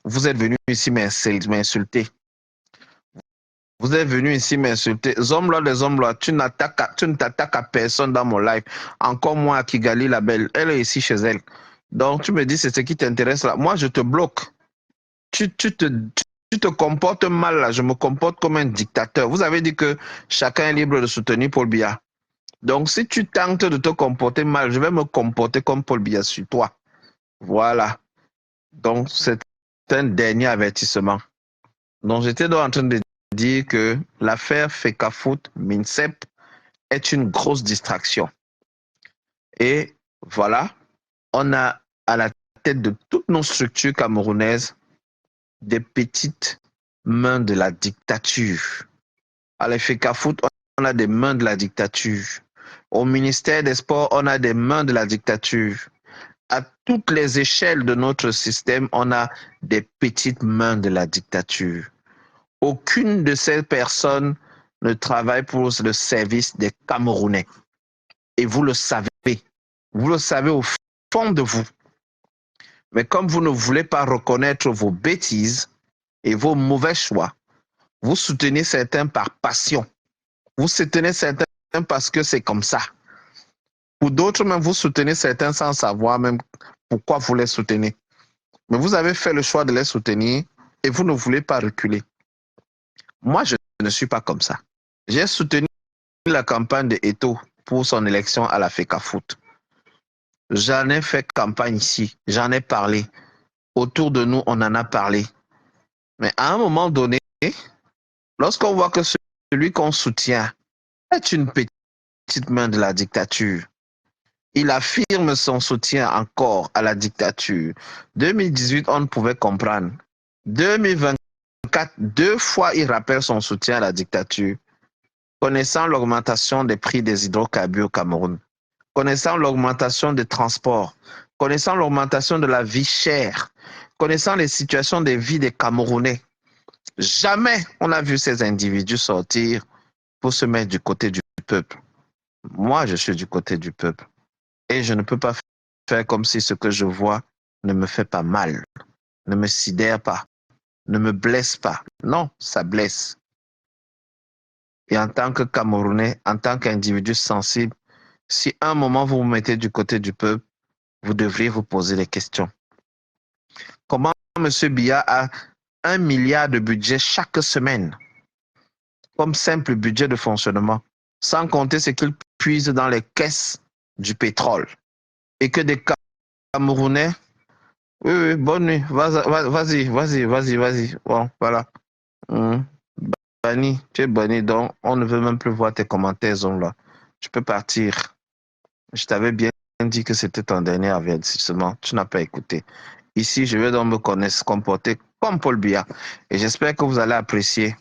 Vous êtes venu ici m'insulter. Vous êtes venu ici m'insulter. Zomlo des Zomlo, tu ne t'attaques à personne dans mon live. Encore moi, Kigali, la belle. Elle est ici chez elle. Donc, tu me dis, c'est ce qui t'intéresse là. Moi, je te bloque. Tu te comportes mal là. Je me comporte comme un dictateur. Vous avez dit que chacun est libre de soutenir Paul Biya. Donc, si tu tentes de te comporter mal, je vais me comporter comme Paul Biya sur toi. Voilà. Donc, c'est un dernier avertissement. Donc, j'étais donc en train de dire que l'affaire Fecafoot Minsep est une grosse distraction. Et voilà, on a à la tête de toutes nos structures camerounaises des petites mains de la dictature. À la Fecafoot, on a des mains de la dictature. Au ministère des Sports, on a des mains de la dictature. À toutes les échelles de notre système, on a des petites mains de la dictature. Aucune de ces personnes ne travaille pour le service des Camerounais. Et vous le savez. Vous le savez au fond de vous. Mais comme vous ne voulez pas reconnaître vos bêtises et vos mauvais choix, vous soutenez certains par passion. Vous soutenez certains parce que c'est comme ça. Pour d'autres, même, vous soutenez certains sans savoir même pourquoi vous les soutenez. Mais vous avez fait le choix de les soutenir et vous ne voulez pas reculer. Moi, je ne suis pas comme ça. J'ai soutenu la campagne de Eto'o pour son élection à la FECAFOOT. J'en ai fait campagne ici, j'en ai parlé. Autour de nous, on en a parlé. Mais à un moment donné, lorsqu'on voit que celui qu'on soutient est une petite main de la dictature, il affirme son soutien encore à la dictature. 2018, on ne pouvait comprendre. 2024, 2 fois, il rappelle son soutien à la dictature. Connaissant l'augmentation des prix des hydrocarbures au Cameroun, connaissant l'augmentation des transports, connaissant l'augmentation de la vie chère, connaissant les situations de vie des Camerounais, jamais on a vu ces individus sortir pour se mettre du côté du peuple. Moi, je suis du côté du peuple. Et je ne peux pas faire comme si ce que je vois ne me fait pas mal, ne me sidère pas, ne me blesse pas. Non, ça blesse. Et en tant que Camerounais, en tant qu'individu sensible, si à un moment vous vous mettez du côté du peuple, vous devriez vous poser des questions. Comment M. Biya a 1 milliard de budget chaque semaine comme simple budget de fonctionnement, sans compter ce qu'il puise dans les caisses du pétrole et que des Camerounais. Oui, oui, bonne nuit. Vas-y. Bon, voilà. Banni, tu es banni, donc on ne veut même plus voir tes commentaires, zone là. Tu peux partir. Je t'avais bien dit que c'était ton dernier avertissement. Tu n'as pas écouté. Ici, je vais donc me connaître, comporter comme Paul Biya. Et j'espère que vous allez apprécier.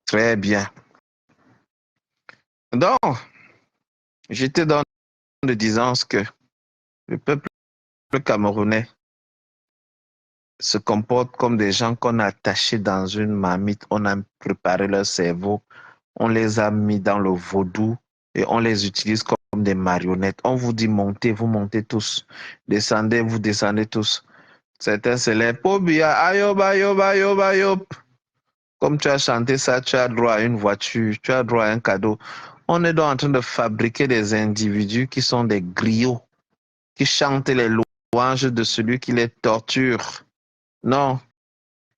Très bien. Donc, j'étais dans le disant que le peuple camerounais se comporte comme des gens qu'on a attachés dans une marmite. On a préparé leur cerveau. On les a mis dans le vaudou et on les utilise comme des marionnettes. On vous dit montez, vous montez tous. Descendez, vous descendez tous. Certains se lèvent. Pobia, ayob, ayob, ayob, ayob. Comme tu as chanté ça, tu as droit à une voiture, tu as droit à un cadeau. On est donc en train de fabriquer des individus qui sont des griots, qui chantent les louanges de celui qui les torture. Non,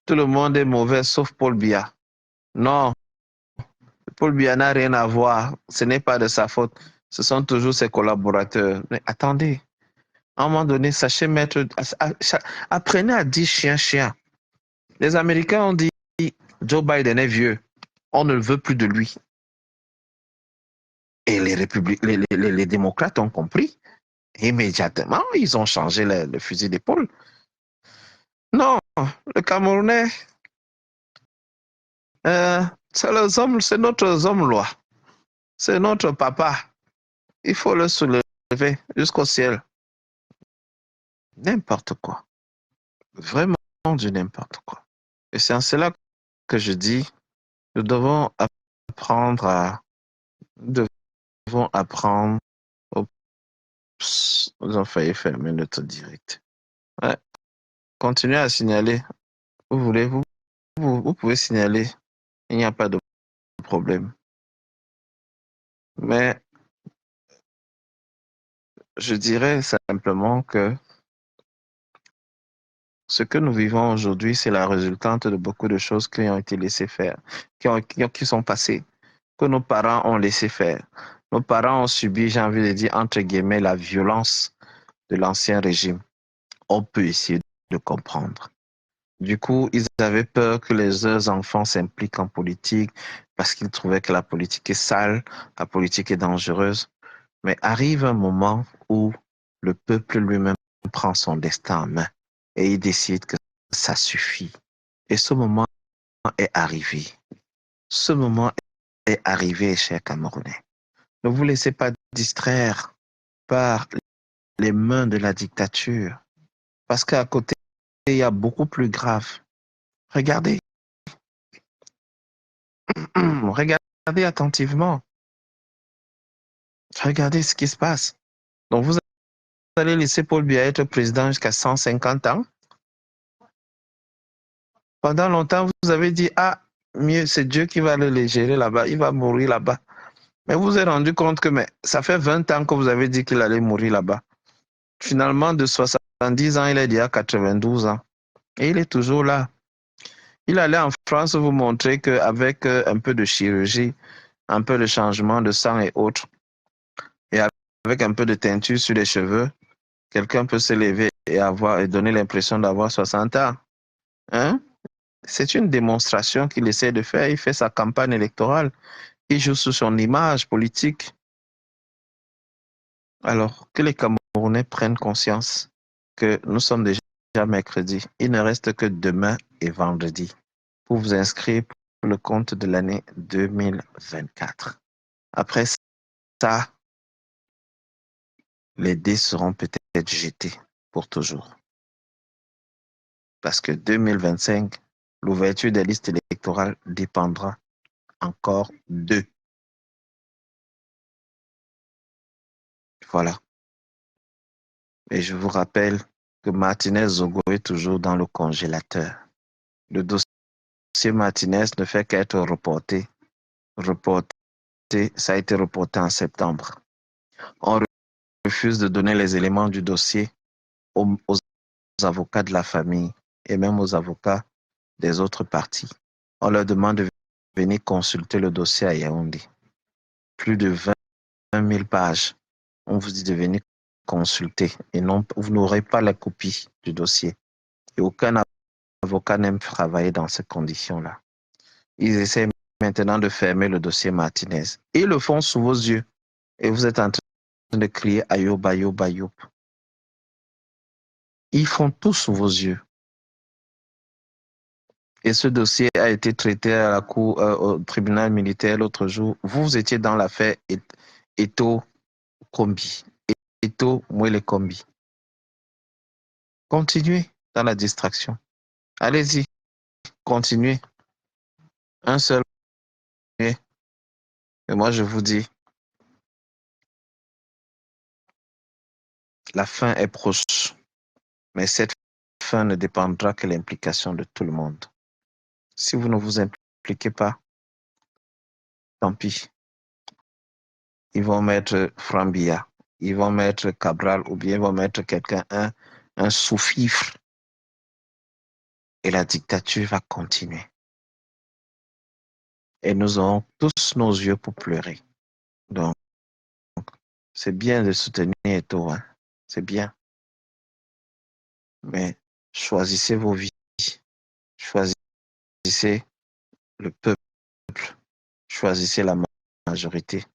tout le monde est mauvais sauf Paul Biya. Non, Paul Biya n'a rien à voir. Ce n'est pas de sa faute. Ce sont toujours ses collaborateurs. Mais attendez, à un moment donné, sachez mettre, apprenez à dire chien, chien. Les Américains ont dit Joe Biden est vieux. On ne veut plus de lui. Et les démocrates ont compris. Immédiatement, ils ont changé le fusil d'épaule. Non, le Camerounais, c'est notre homme-loi. C'est notre papa. Il faut le soulever jusqu'au ciel. N'importe quoi. Vraiment du n'importe quoi. Et c'est en cela que je dis, nous devons apprendre à... Nous devons apprendre... Oups, nous avons failli fermer notre direct. Ouais. Continuez à signaler. Vous voulez, vous pouvez signaler. Il n'y a pas de problème. Mais je dirais simplement que ce que nous vivons aujourd'hui, c'est la résultante de beaucoup de choses qui ont été laissées faire, qui sont passées, que nos parents ont laissé faire. Nos parents ont subi, j'ai envie de dire, entre guillemets, la violence de l'ancien régime. On peut essayer de comprendre. Du coup, ils avaient peur que leurs enfants s'impliquent en politique parce qu'ils trouvaient que la politique est sale, la politique est dangereuse. Mais arrive un moment où le peuple lui-même prend son destin en main et il décide que ça suffit. Et ce moment est arrivé. Ce moment est arrivé, chers Camerounais. Ne vous laissez pas distraire par les mains de la dictature. Parce qu'à côté, il y a beaucoup plus grave. Regardez, regardez attentivement. Regardez ce qui se passe. Donc, vous allez laisser Paul Biya être président jusqu'à 150 ans. Pendant longtemps, vous avez dit, ah, mieux, c'est Dieu qui va le gérer là-bas, il va mourir là-bas. Mais vous vous êtes rendu compte que ça fait 20 ans que vous avez dit qu'il allait mourir là-bas. Finalement, de 70 ans, il est déjà 92 ans. Et il est toujours là. Il allait en France vous montrer qu'avec un peu de chirurgie, un peu de changement de sang et autres, et avec un peu de teinture sur les cheveux, quelqu'un peut se lever et donner l'impression d'avoir 60 ans. Hein? C'est une démonstration qu'il essaie de faire. Il fait sa campagne électorale. Il joue sur son image politique. Alors que les Camerounais prennent conscience que nous sommes déjà mercredi. Il ne reste que demain et vendredi pour vous inscrire pour le compte de l'année 2024. Après ça, les dés seront peut-être jetés pour toujours. Parce que 2025, l'ouverture des listes électorales dépendra encore d'eux. Voilà. Et je vous rappelle que Martinez Zogo est toujours dans le congélateur. Le dossier Martinez ne fait qu'être reporté. Ça a été reporté en septembre. On refuse de donner les éléments du dossier aux avocats de la famille et même aux avocats des autres parties. On leur demande de venir consulter le dossier à Yaoundé. Plus de 20 000 pages. On vous dit de venir consulter et non, vous n'aurez pas la copie du dossier. Et aucun avocat n'aime travailler dans ces conditions-là. Ils essaient maintenant de fermer le dossier Martinez. Ils le font sous vos yeux. Et vous êtes en train de crier Ayoub, Ayoub, Ayoub. Ils font tout sous vos yeux. Et ce dossier a été traité à la cour, au tribunal militaire l'autre jour. Vous étiez dans l'affaire Eto Kombi. Eto Mwele Kombi. Continuez dans la distraction. Allez-y, continuez. Un seul. Et moi, je vous dis, la fin est proche. Mais cette fin ne dépendra que de l'implication de tout le monde. Si vous ne vous impliquez pas, tant pis. Ils vont mettre Frambia, ils vont mettre Cabral ou bien ils vont mettre quelqu'un, un sous-fifre. Et la dictature va continuer. Et nous aurons tous nos yeux pour pleurer. Donc, c'est bien de soutenir Eto, hein. C'est bien. Mais choisissez vos vies. Choisissez le peuple. Choisissez la majorité.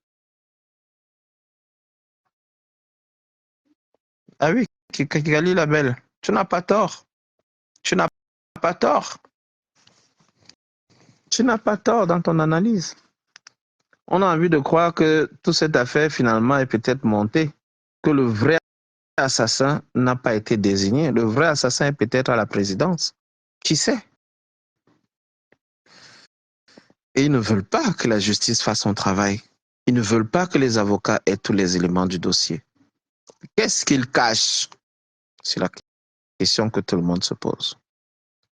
Ah oui, Kigali la belle, tu n'as pas tort. Tu n'as pas tort. Tu n'as pas tort dans ton analyse. On a envie de croire que toute cette affaire finalement est peut-être montée, que le vrai assassin n'a pas été désigné. Le vrai assassin est peut-être à la présidence. Qui sait? Et ils ne veulent pas que la justice fasse son travail. Ils ne veulent pas que les avocats aient tous les éléments du dossier. Qu'est-ce qu'ils cachent? C'est la question que tout le monde se pose.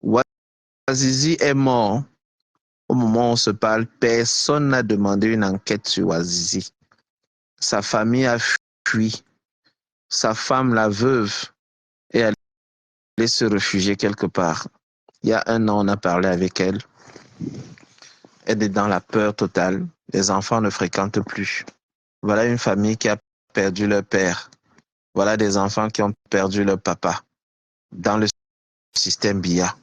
Ouazizi est mort. Au moment où on se parle, personne n'a demandé une enquête sur Ouazizi. Sa famille a fui. Sa femme, la veuve, est allée se réfugier quelque part. Il y a un an, on a parlé avec elle. Elle est dans la peur totale. Les enfants ne fréquentent plus. Voilà une famille qui a perdu leur père. Voilà des enfants qui ont perdu leur papa dans le système BIA.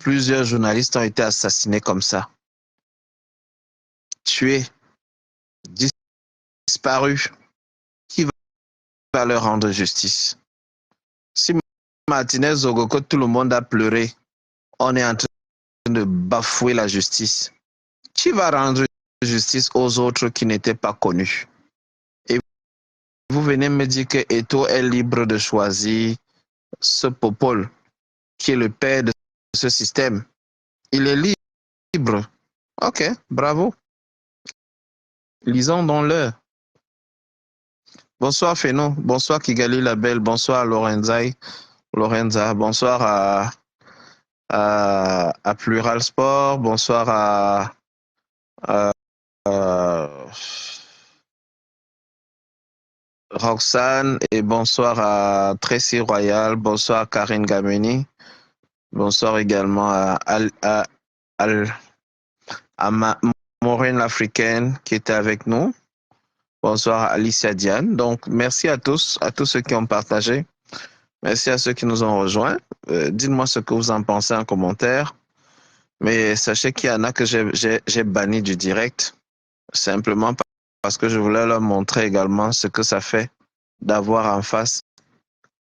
Plusieurs journalistes ont été assassinés comme ça, tués, disparus. Qui va leur rendre justice? Si Martinez Zogoko, tout le monde a pleuré, on est en train de bafouer la justice. Qui va rendre justice aux autres qui n'étaient pas connus? Et vous venez me dire que Eto'o est libre de choisir ce Popol, qui est le père de ce système. Il est libre. Ok, bravo. Lisons dans l'heure. Bonsoir Feno, bonsoir Kigali Labelle, bonsoir Lorenza, bonsoir à Plural Sport, bonsoir à Roxane et bonsoir à Tracy Royal, bonsoir à Karine Gameni, bonsoir également à Maureen l'Africaine qui était avec nous. Bonsoir à Alicia Diane. Donc, merci à tous ceux qui ont partagé. Merci à ceux qui nous ont rejoints. Dites-moi ce que vous en pensez en commentaire. Mais sachez qu'il y en a que j'ai banni du direct, simplement parce que je voulais leur montrer également ce que ça fait d'avoir en face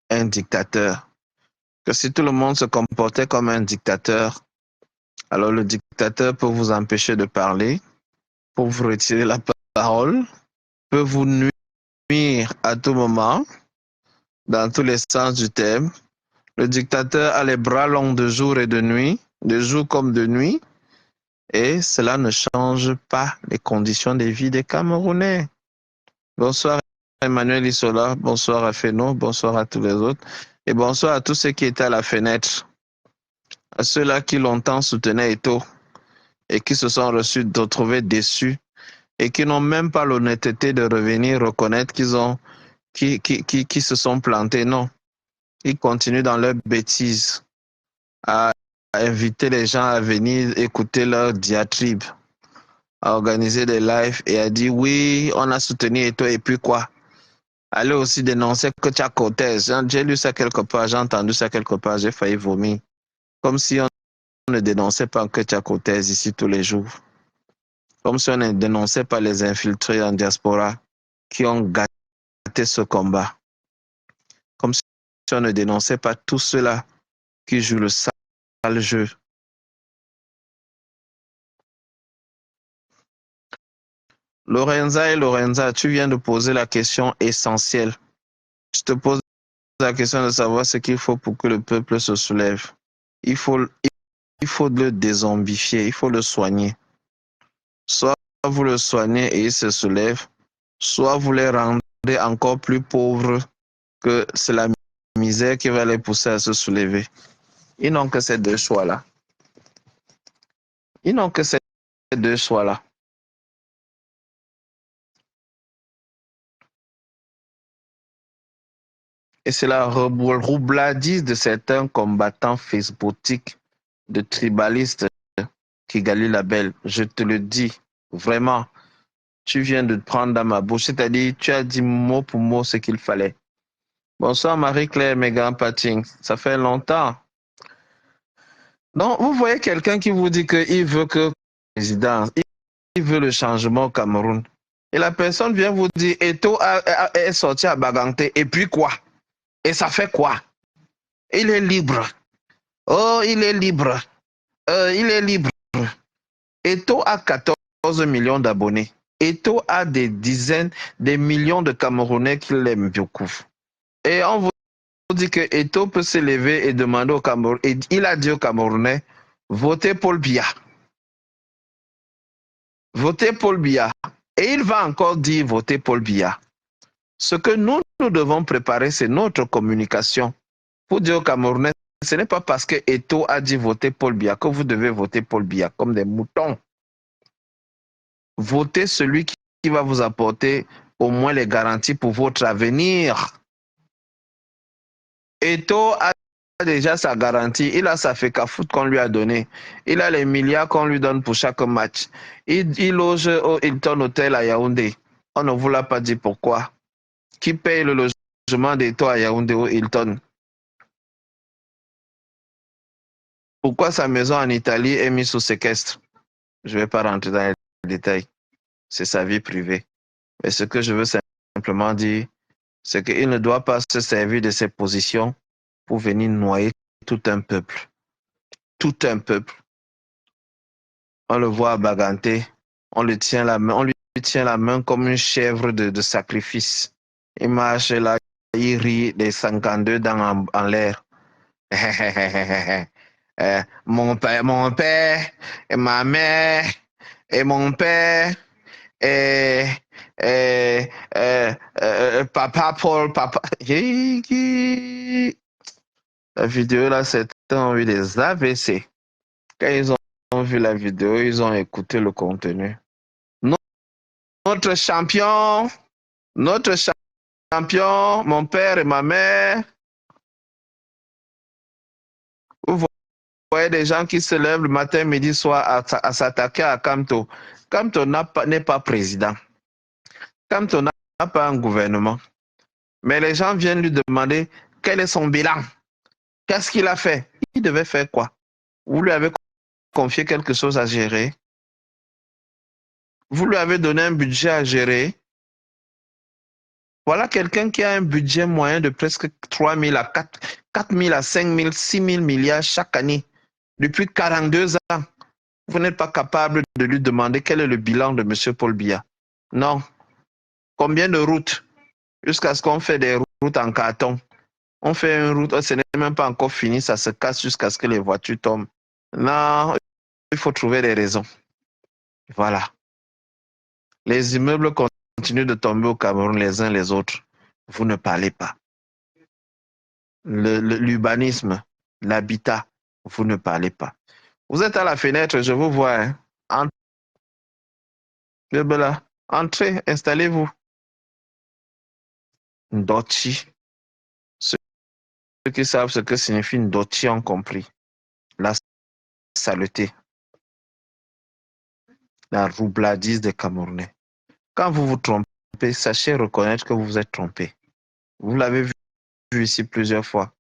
un dictateur. Que si tout le monde se comportait comme un dictateur, alors le dictateur peut vous empêcher de parler, peut vous retirer la parole, peut vous nuire à tout moment, dans tous les sens du terme. Le dictateur a les bras longs de jour et de nuit, de jour comme de nuit, et cela ne change pas les conditions de vie des Camerounais. Bonsoir Emmanuel Isola, bonsoir à Feno, bonsoir à tous les autres, et bonsoir à tous ceux qui étaient à la fenêtre, à ceux-là qui longtemps soutenaient Eto'o et qui se sont retrouvés déçus et qui n'ont même pas l'honnêteté de revenir reconnaître qu'ils se sont plantés. Non, ils continuent dans leur bêtise à inviter les gens à venir écouter leur diatribe, à organiser des lives et à dire oui, on a soutenu Eto'o et puis quoi? Allez aussi dénoncer que tu as Cortez. J'ai lu ça quelque part, j'ai entendu ça quelque part, j'ai failli vomir. Comme si on ne dénonçait pas que tu as Cortez ici tous les jours. Comme si on ne dénonçait pas les infiltrés en diaspora qui ont gâté ce combat. Comme si on ne dénonçait pas tous ceux-là qui jouent le sale jeu. Lorenza, tu viens de poser la question essentielle. Je te pose la question de savoir ce qu'il faut pour que le peuple se soulève. Il faut le dézombifier, il faut le soigner. Soit vous le soignez et il se soulève, soit vous les rendez encore plus pauvres que c'est la misère qui va les pousser à se soulever. Ils n'ont que ces deux choix-là. Ils n'ont que ces deux choix-là. Et c'est la roubladise de certains combattants facebookiques, de tribalistes qui Kigali Labelle. Je te le dis, vraiment, tu viens de te prendre dans ma bouche. C'est-à-dire, tu as dit mot pour mot ce qu'il fallait. Bonsoir Marie-Claire Megan Patting. Ça fait longtemps. Donc, vous voyez quelqu'un qui vous dit qu'il veut que président, il veut le changement au Cameroun. Et la personne vient vous dire, Eto'o est sorti à Baganté. Et puis quoi? Et ça fait quoi? Il est libre. Oh, il est libre. Il est libre. Eto'o a 14 millions d'abonnés. Eto'o a des dizaines, des millions de Camerounais qui l'aiment beaucoup. Et on vous dit que Eto'o peut se lever et demander au Cameroun, et il a dit aux Camerounais, votez Paul Biya. Votez Paul Biya. Et il va encore dire votez Paul Biya. Ce que nous devons préparer, c'est notre communication. Pour dire aux Camerounais, ce n'est pas parce que Eto'o a dit voter Paul Biya que vous devez voter Paul Biya comme des moutons. Votez celui qui va vous apporter au moins les garanties pour votre avenir. Eto'o a déjà sa garantie, il a sa FECAFOOT qu'on lui a donné, il a les milliards qu'on lui donne pour chaque match. Il loge au Hilton Hotel à Yaoundé. On ne vous l'a pas dit pourquoi. Qui paye le logement d'Eto'o à Yaoundé au Hilton? Pourquoi sa maison en Italie est mise sous séquestre? Je ne vais pas rentrer dans les détails. C'est sa vie privée. Mais ce que je veux simplement dire, c'est qu'il ne doit pas se servir de ses positions pour venir noyer tout un peuple. Tout un peuple. On le voit baganter, on lui tient la main comme une chèvre de sacrifice. Il marche là, il rit des 52 dents en l'air. Mon père, et ma mère, et mon père, et, et, papa Paul, papa. La vidéo là, c'était envie des AVC. Quand ils ont vu la vidéo, ils ont écouté le contenu. Notre champion, notre champion, mon père et ma mère. Vous voyez des gens qui se lèvent le matin, midi, soir à s'attaquer à Kamto. Kamto n'est pas président. Kamto n'a pas un gouvernement. Mais les gens viennent lui demander quel est son bilan. Qu'est-ce qu'il a fait? Il devait faire quoi? Vous lui avez confié quelque chose à gérer. Vous lui avez donné un budget à gérer. Voilà quelqu'un qui a un budget moyen de presque 3 000 à 4 000 à 5 000, 6 000 milliards chaque année. Depuis 42 ans, vous n'êtes pas capable de lui demander quel est le bilan de M. Paul Biya. Non. Combien de routes? Jusqu'à ce qu'on fait des routes en carton. On fait une route, ce n'est même pas encore fini, ça se casse jusqu'à ce que les voitures tombent. Non, il faut trouver des raisons. Voilà. Les immeubles continuent de tomber au Cameroun les uns les autres. Vous ne parlez pas. L'urbanisme, l'habitat, vous ne parlez pas. Vous êtes à la fenêtre, je vous vois. Hein. Entrez, installez-vous. Ndotchi. Ceux qui savent ce que signifie Ndotchi ont compris. La saleté, la roubladise des Camerounais. Quand vous vous trompez, sachez reconnaître que vous vous êtes trompé. Vous l'avez vu ici plusieurs fois.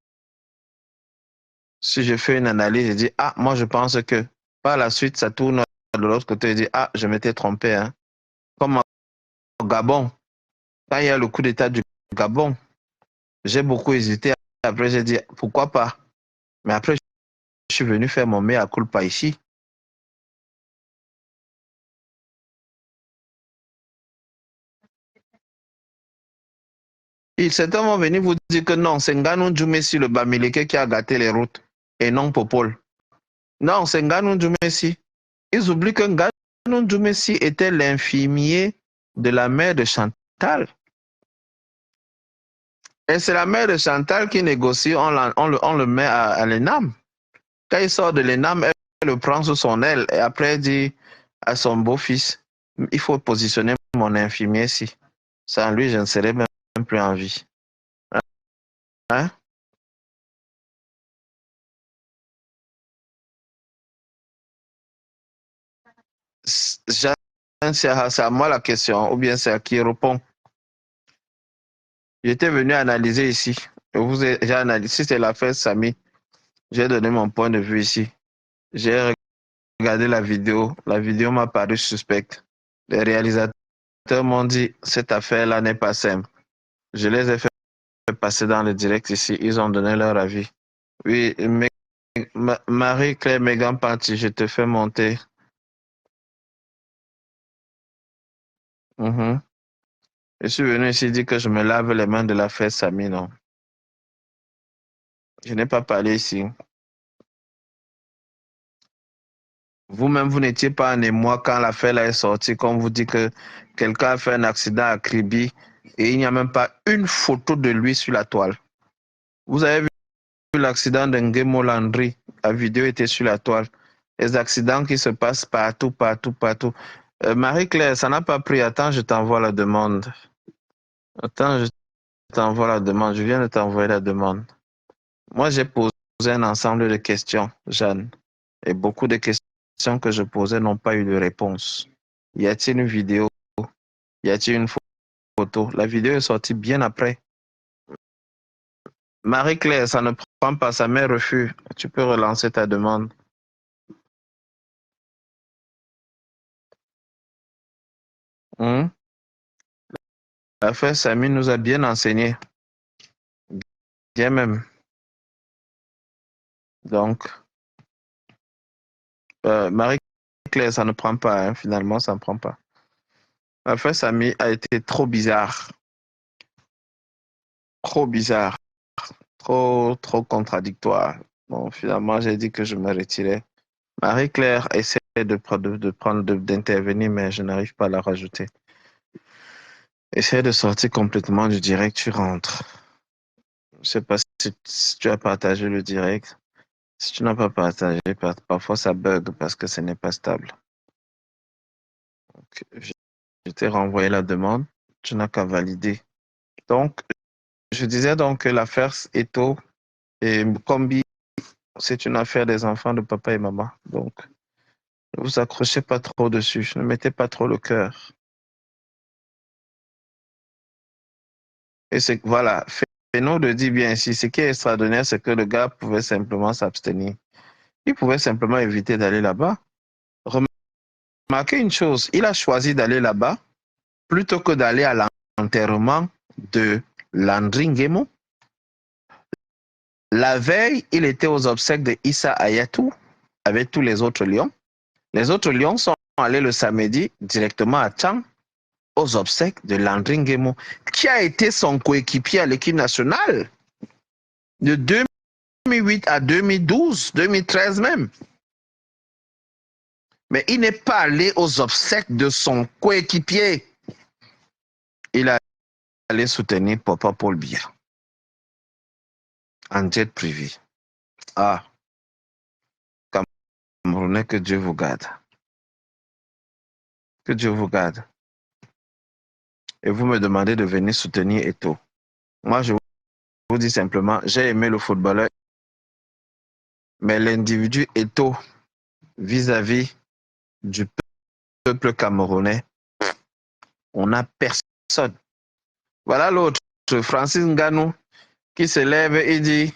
Si je fais une analyse, je dis, ah, moi je pense que par la suite, ça tourne de l'autre côté et dit, ah, je m'étais trompé. Hein. Comme au Gabon, quand il y a le coup d'État du Gabon, j'ai beaucoup hésité. Après, j'ai dit, pourquoi pas? Mais après, je suis venu faire mon mea culpa ici. Et certains vont venir vous dire que non, c'est Nganou Djoumessi, le Bamileke, qui a gâté les routes et non Popol. Non, c'est Nganou Djoumessi. Ils oublient que Nganou Djoumessi était l'infirmier de la mère de Chantal. Et c'est la mère de Chantal qui négocie, on le met à l'ENAM. Quand il sort de l'ENAM, elle le prend sous son aile et après elle dit à son beau-fils, il faut positionner mon infirmier ici. Sans lui, je ne serais même plus en vie. Hein? C'est à moi la question, ou bien c'est à qui répond. J'étais venu analyser ici. J'ai analysé, si c'est l'affaire Samy, j'ai donné mon point de vue ici. J'ai regardé la vidéo. La vidéo m'a paru suspecte. Les réalisateurs m'ont dit, cette affaire-là n'est pas simple. Je les ai fait passer dans le direct ici. Ils ont donné leur avis. Oui, Marie-Claire Megan Party, je te fais monter. Je suis venu ici dire que je me lave les mains de l'affaire Samy, non. Je n'ai pas parlé ici. Vous-même, vous n'étiez pas en émoi quand l'affaire là est sortie, comme vous dites que quelqu'un a fait un accident à Kribi et il n'y a même pas une photo de lui sur la toile. Vous avez vu l'accident de Ngemo Landry, la vidéo était sur la toile. Les accidents qui se passent partout, partout, partout. Marie-Claire, ça n'a pas pris. Attends, je t'envoie la demande. Attends, je t'envoie la demande. Je viens de t'envoyer la demande. Moi, j'ai posé un ensemble de questions, Jeanne. Et beaucoup de questions que je posais n'ont pas eu de réponse. Y a-t-il une vidéo? Y a-t-il une photo? La vidéo est sortie bien après. Marie-Claire, ça ne prend pas, ça met refus. Tu peux relancer ta demande. Hmm? La frère Samy nous a bien enseigné, bien même. Donc, Marie-Claire, ça ne prend pas, hein. Finalement, ça ne prend pas. La frère Samy a été trop bizarre, trop bizarre, trop contradictoire. Bon, finalement, j'ai dit que je me retirais. Marie-Claire essaie d'intervenir, mais je n'arrive pas à la rajouter. Essaie de sortir complètement du direct, tu rentres. Je ne sais pas si tu as partagé le direct. Si tu n'as pas partagé, parfois ça bug parce que ce n'est pas stable. Donc, je t'ai renvoyé la demande, tu n'as qu'à valider. Donc, je disais donc que l'affaire Eto et Combi, c'est une affaire des enfants de papa et maman. Donc, ne vous accrochez pas trop dessus, ne mettez pas trop le cœur. Et c'est voilà, Feno le dit bien ici, ce qui est extraordinaire, c'est que le gars pouvait simplement s'abstenir. Il pouvait simplement éviter d'aller là-bas. Remarquez une chose, il a choisi d'aller là-bas plutôt que d'aller à l'enterrement de Landry Nguemo. La veille, il était aux obsèques de Issa Hayatou avec tous les autres lions. Les autres lions sont allés le samedi directement à Tchang aux obsèques de Landry Nguemo, qui a été son coéquipier à l'équipe nationale de 2008 à 2012, 2013 même. Mais il n'est pas allé aux obsèques de son coéquipier. Il est allé soutenir Papa Paul Biya en jet privé. Ah, Camerounais, que Dieu vous garde. Que Dieu vous garde. Et vous me demandez de venir soutenir Eto. Moi, je vous dis simplement, j'ai aimé le footballeur, mais l'individu Eto vis-à-vis du peuple camerounais, on n'a personne. Voilà l'autre, Francis Ngannou, qui se lève et dit,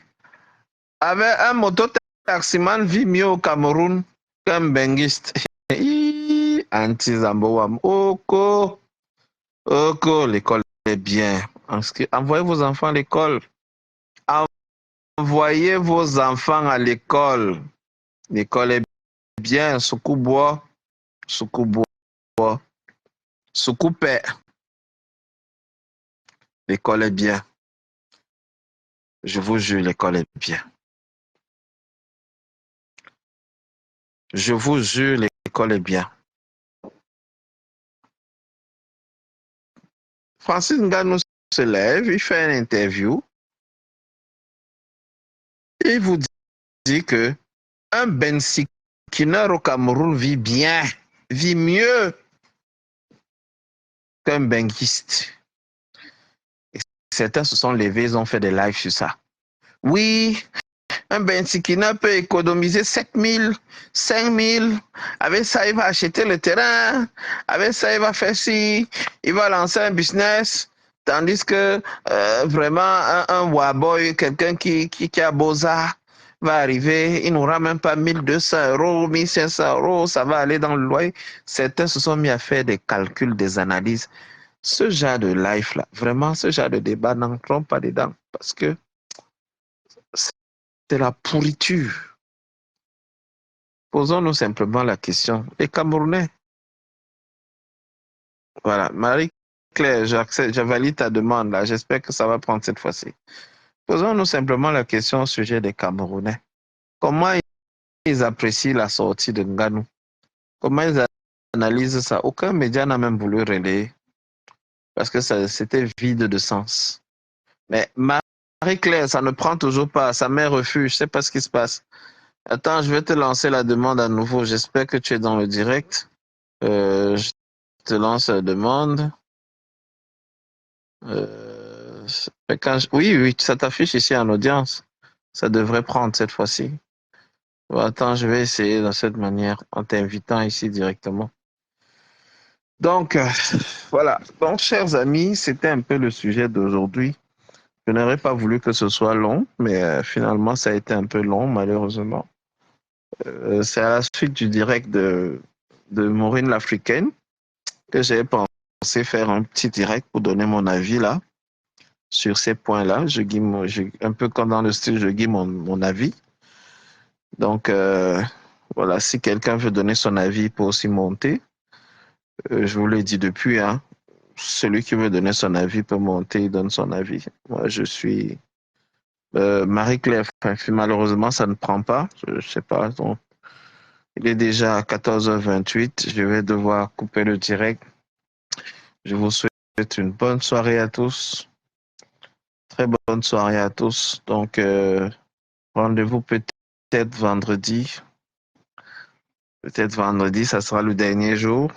avec un moto-taximan vit mieux au Cameroun qu'un benguiste. Anti-Zambouam. Oko, Oko, l'école est bien. Envoyez vos enfants à l'école. Envoyez vos enfants à l'école. L'école est bien. Soukoubois, Soukoubois, Soukoupé. L'école est bien. Je vous jure, l'école est bien. Je vous jure, l'école est bien. Francis Ngannou se lève, il fait une interview. Et il vous dit que un Bensikineur au Cameroun vit bien, vit mieux qu'un benguiste. Et certains se sont levés, ils ont fait des lives sur ça. Oui, un Bensikina peut économiser 7 000, 5 000. Avec ça, il va acheter le terrain. Avec ça, il va faire ci. Il va lancer un business. Tandis que vraiment, un Waboy, quelqu'un qui a Beaux-Arts, va arriver, il n'aura même pas 1200 euros, 1500 euros, ça va aller dans le loyer. Certains se sont mis à faire des calculs, des analyses. Ce genre de life-là, vraiment, ce genre de débat, n'entrons pas dedans parce que c'est la pourriture. Posons-nous simplement la question. Les Camerounais, voilà, Marie-Claire, je valide ta demande là. J'espère que ça va prendre cette fois-ci. Posons-nous simplement la question au sujet des Camerounais. Comment ils apprécient la sortie de Ngannou? Comment ils analysent ça? Aucun média n'a même voulu relayer parce que c'était vide de sens. Mais Marie-Claire, ça ne prend toujours pas. Ça met refuge. Je ne sais pas ce qui se passe. Attends, je vais te lancer la demande à nouveau. J'espère que tu es dans le direct. Je te lance la demande. Oui, oui, ça t'affiche ici en audience. Ça devrait prendre cette fois-ci. Bon, attends, je vais essayer de cette manière en t'invitant ici directement. Donc, voilà. Donc, chers amis, c'était un peu le sujet d'aujourd'hui. Je n'aurais pas voulu que ce soit long, mais finalement, ça a été un peu long, malheureusement. C'est à la suite du direct de Maureen l'Africaine que j'ai pensé faire un petit direct pour donner mon avis là, sur ces points-là. Un peu comme dans le style, je guide mon avis. Donc, voilà, si quelqu'un veut donner son avis, il peut aussi monter. Je vous l'ai dit depuis, hein, celui qui veut donner son avis peut monter, il donne son avis. Moi, je suis Marie-Claire. Malheureusement, ça ne prend pas. Je ne sais pas. Donc, il est déjà à 14h28. Je vais devoir couper le direct. Je vous souhaite une bonne soirée à tous. Très bonne soirée à tous. Donc, rendez-vous peut-être vendredi. Peut-être vendredi, ça sera le dernier jour.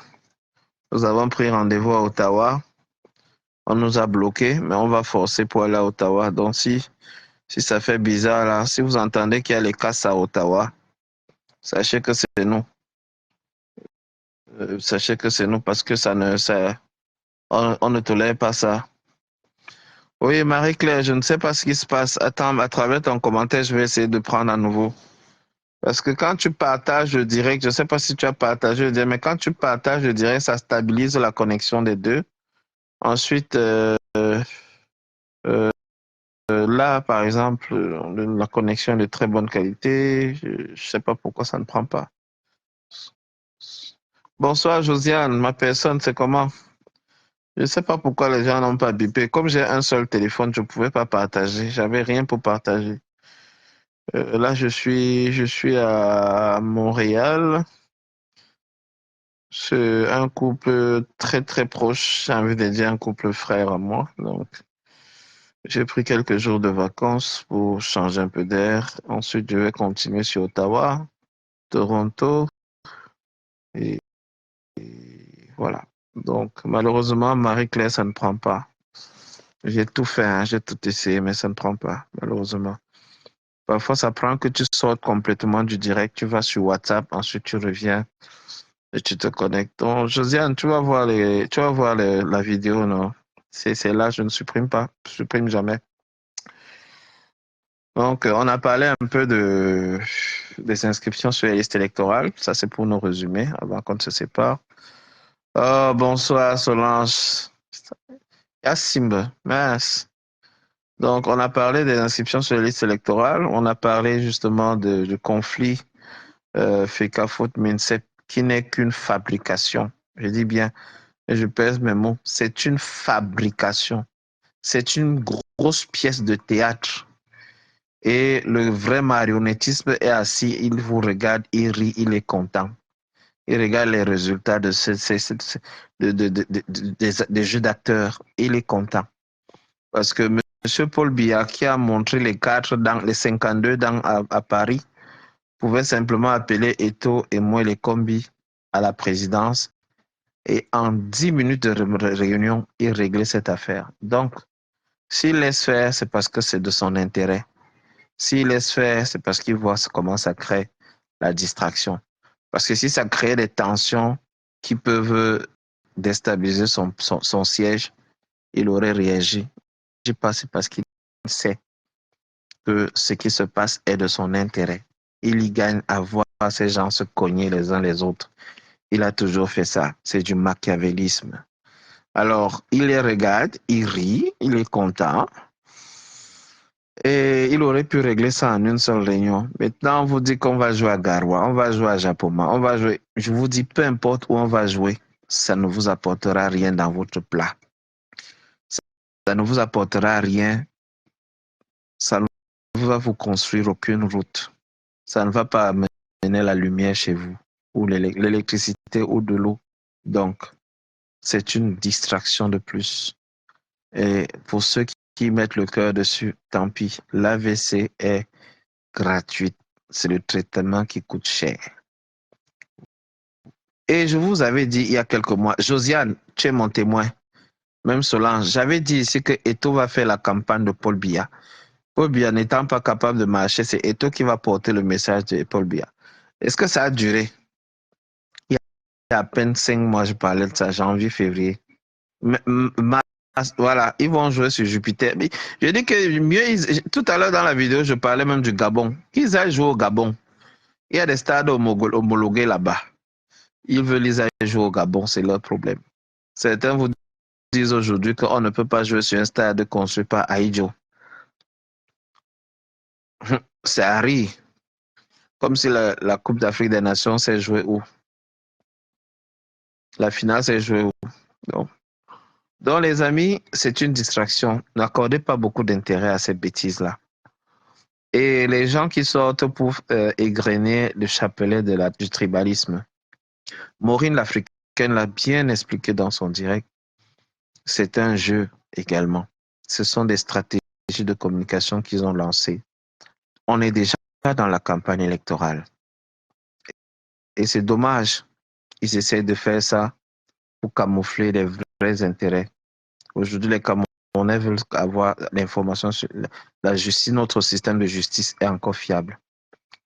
Nous avons pris rendez-vous à Ottawa. On nous a bloqués, mais on va forcer pour aller à Ottawa. Donc, si ça fait bizarre là, si vous entendez qu'il y a les casses à Ottawa, sachez que c'est nous. Sachez que c'est nous parce que on ne tolère pas ça. Oui, Marie-Claire, je ne sais pas ce qui se passe. Attends, à travers ton commentaire, je vais essayer de prendre à nouveau. Parce que quand tu partages le direct, je ne sais pas si tu as partagé le direct, mais quand tu partages le direct, ça stabilise la connexion des deux. Ensuite, là, par exemple, la connexion est de très bonne qualité. Je ne sais pas pourquoi ça ne prend pas. Bonsoir, Josiane. Ma personne, c'est comment? Je ne sais pas pourquoi les gens n'ont pas bipé. Comme j'ai un seul téléphone, je ne pouvais pas partager. J'avais rien pour partager. Là, je suis à Montréal. C'est un couple très, très proche. J'ai envie de dire un couple frère à moi. Donc, j'ai pris quelques jours de vacances pour changer un peu d'air. Ensuite, je vais continuer sur Ottawa, Toronto. Et voilà. Donc, malheureusement, Marie-Claire, ça ne prend pas. J'ai tout fait, hein, j'ai tout essayé, mais ça ne prend pas, malheureusement. Parfois, ça prend que tu sortes complètement du direct, tu vas sur WhatsApp, ensuite tu reviens et tu te connectes. Donc, Josiane, tu vas voir la vidéo, non? C'est là, je ne supprime pas, je supprime jamais. Donc, on a parlé un peu des inscriptions sur les listes électorales. Ça, c'est pour nos résumés avant qu'on ne se sépare. Oh, bonsoir, Solange. Yassimbe, mince. Donc, on a parlé des inscriptions sur les listes électorales. On a parlé justement du conflit FECAFOOT-MINCEP, qui n'est qu'une fabrication. Je dis bien, et je pèse mes mots, c'est une fabrication. C'est une grosse pièce de théâtre. Et le vrai marionnettisme est assis, il vous regarde, il rit, il est content. Il regarde les résultats des jeux d'acteurs, il est content. Parce que M. Paul Biya, qui a montré les 52 dans à Paris, pouvait simplement appeler Eto'o et Moelle Kombi à la présidence et en 10 minutes de réunion, il réglait cette affaire. Donc, s'il laisse faire, c'est parce que c'est de son intérêt. S'il laisse faire, c'est parce qu'il voit comment ça crée la distraction. Parce que si ça crée des tensions qui peuvent déstabiliser son siège, il aurait réagi. Je pense c'est parce qu'il sait que ce qui se passe est de son intérêt. Il y gagne à voir ces gens se cogner les uns les autres. Il a toujours fait ça. C'est du machiavélisme. Alors, il les regarde, il rit, il est content. Et il aurait pu régler ça en une seule réunion. Maintenant, on vous dit qu'on va jouer à Garoua, on va jouer à Japoma, on va jouer. Je vous dis, peu importe où on va jouer, ça ne vous apportera rien dans votre plat. Ça ne vous apportera rien. Ça ne va vous construire aucune route. Ça ne va pas amener la lumière chez vous, ou l'électricité ou de l'eau. Donc, c'est une distraction de plus. Et pour ceux qui mettent le cœur dessus, tant pis. L'AVC est gratuite. C'est le traitement qui coûte cher. Et je vous avais dit il y a quelques mois, Josiane, tu es mon témoin, même Solange, j'avais dit ici que Eto'o va faire la campagne de Paul Biya. Paul Biya n'étant pas capable de marcher, c'est Eto'o qui va porter le message de Paul Biya. Est-ce que ça a duré? Il y a à peine 5 mois, je parlais de ça, janvier, février. Voilà, ils vont jouer sur Jupiter. Mais je dis que mieux, tout à l'heure dans la vidéo, je parlais même du Gabon. Ils aillent jouer au Gabon. Il y a des stades homologués là-bas. Ils veulent les aller jouer au Gabon, c'est leur problème. Certains vous disent aujourd'hui qu'on ne peut pas jouer sur un stade construit par Aïdjo. C'est Harry. Comme si la Coupe d'Afrique des Nations s'est jouée où? La finale s'est jouée où? Donc, les amis, c'est une distraction. N'accordez pas beaucoup d'intérêt à ces bêtises-là. Et les gens qui sortent pour égrener le chapelet du tribalisme. Maureen l'Africaine l'a bien expliqué dans son direct. C'est un jeu également. Ce sont des stratégies de communication qu'ils ont lancées. On est déjà dans la campagne électorale. Et c'est dommage. Ils essaient de faire ça pour camoufler les vrais intérêts. Aujourd'hui, les Camerounais veulent avoir l'information sur la justice. Notre système de justice est encore fiable.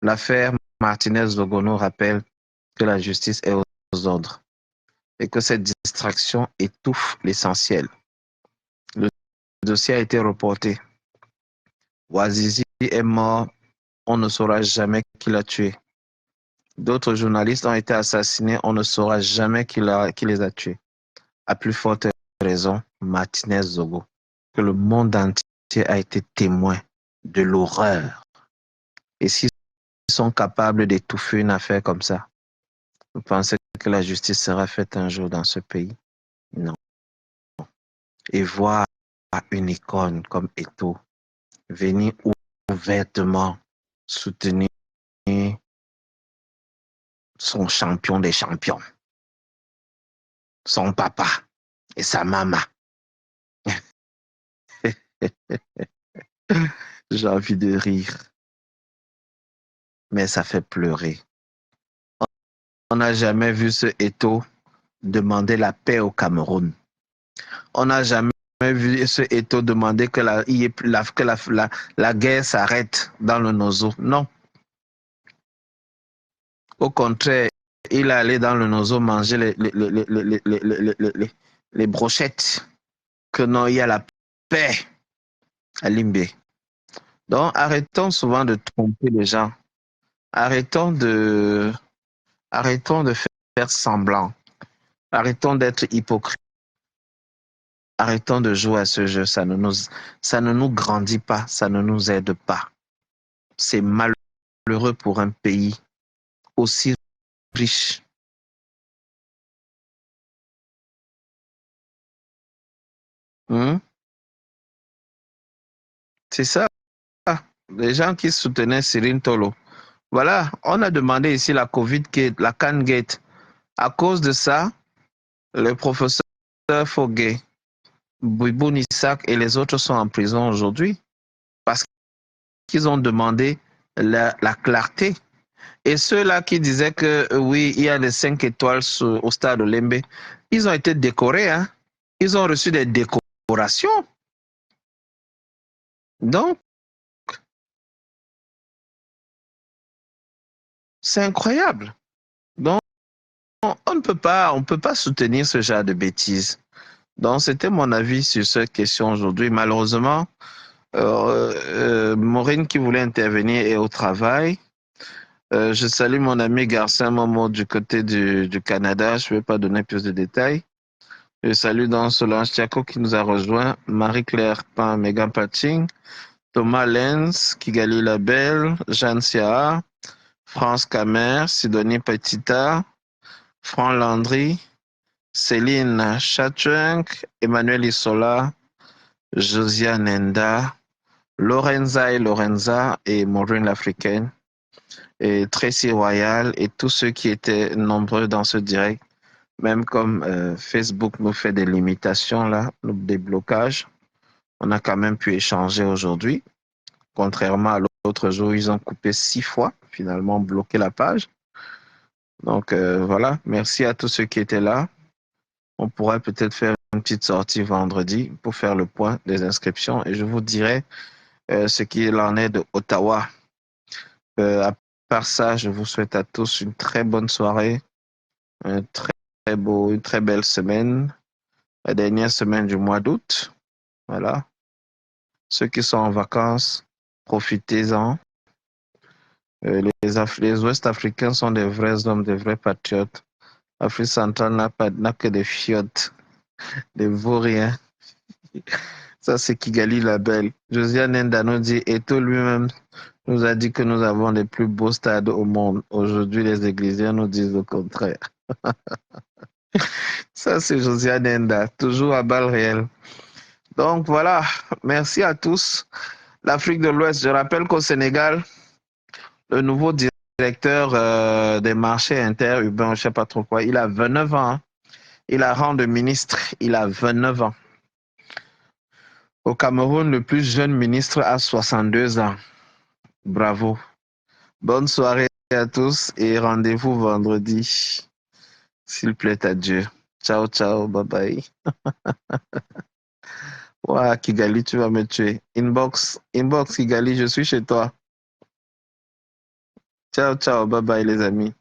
L'affaire Martinez-Zogono rappelle que la justice est aux ordres et que cette distraction étouffe l'essentiel. Le dossier a été reporté. Ouazizi est mort. On ne saura jamais qui l'a tué. D'autres journalistes ont été assassinés. On ne saura jamais qui les a tués. À plus forte raison, Martinez-Zogo, que le monde entier a été témoin de l'horreur. Et s'ils sont capables d'étouffer une affaire comme ça, vous pensez que la justice sera faite un jour dans ce pays? Non. Et voir une icône comme Eto'o venir ouvertement soutenir son champion des champions, son papa et sa maman. J'ai envie de rire, mais ça fait pleurer. On n'a jamais vu ce Eto'o demander la paix au Cameroun. On n'a jamais vu ce Eto'o demander que la guerre s'arrête dans le Nozo. Non. Au contraire, il est allé dans le Nozo manger les brochettes. Que non, il y a la paix à Limbé. Donc, arrêtons souvent de tromper les gens. Arrêtons de faire semblant. Arrêtons d'être hypocrites. Arrêtons de jouer à ce jeu. Ça ne nous grandit pas. Ça ne nous aide pas. C'est malheureux pour un pays aussi riche. C'est ça. Les gens qui soutenaient Cyril Tolo. Voilà, on a demandé ici la Covid Gate, la Can Gate. À cause de ça, le professeur Foguet, Bouibou Nissak et les autres sont en prison aujourd'hui parce qu'ils ont demandé la clarté. Et ceux-là qui disaient que oui, il y a les 5 étoiles au stade Olembe, ils ont été décorés. Hein? Ils ont reçu des décorations. Donc, c'est incroyable. Donc, on ne peut pas soutenir ce genre de bêtises. Donc, c'était mon avis sur cette question aujourd'hui. Malheureusement, Maureen qui voulait intervenir est au travail. Je salue mon ami Garcin Momo du côté du Canada. Je ne vais pas donner plus de détails. Je salue donc Solange Tiako qui nous a rejoint, Marie-Claire Pan, Megan Patching, Thomas Lenz, Kigali Labelle, Jeanne Sia, France Camer, Sidonie Petita, Franck Landry, Céline Chatchunk, Emmanuel Isola, Josia Nenda, Lorenza et Maureen l'Africaine, et Tracy Royal et tous ceux qui étaient nombreux dans ce direct, même comme Facebook nous fait des limitations là, des blocages. On a quand même pu échanger aujourd'hui, contrairement à l'autre jour, ils ont coupé 6 fois, finalement bloqué la page. Donc voilà, merci à tous ceux qui étaient là. On pourrait peut-être faire une petite sortie vendredi pour faire le point des inscriptions et je vous dirai ce qu'il en est de Ottawa. À part ça, je vous souhaite à tous une très bonne soirée, une très belle semaine. la dernière semaine du mois d'août. Voilà. Ceux qui sont en vacances, profitez-en. Les Ouest-Africains sont des vrais hommes, des vrais patriotes. L'Afrique centrale n'a que des fiottes, des vauriens. Ça, c'est Kigali la belle. Josiane Enda nous dit, Eto lui-même nous a dit que nous avons les plus beaux stades au monde. Aujourd'hui, les Églisiens nous disent le contraire. Ça, c'est Josiane Enda, toujours à balles réelles. Donc voilà, merci à tous. L'Afrique de l'Ouest, je rappelle qu'au Sénégal, le nouveau directeur des marchés interurbains, je ne sais pas trop quoi, il a 29 ans. Hein. Il a rang de ministre, il a 29 ans. Au Cameroun, le plus jeune ministre a 62 ans. Bravo. Bonne soirée à tous et rendez-vous vendredi, s'il plaît à Dieu. Ciao, ciao, bye bye. Ouah, Kigali, tu vas me tuer. Inbox, Kigali, je suis chez toi. Ciao, ciao, bye bye les amis.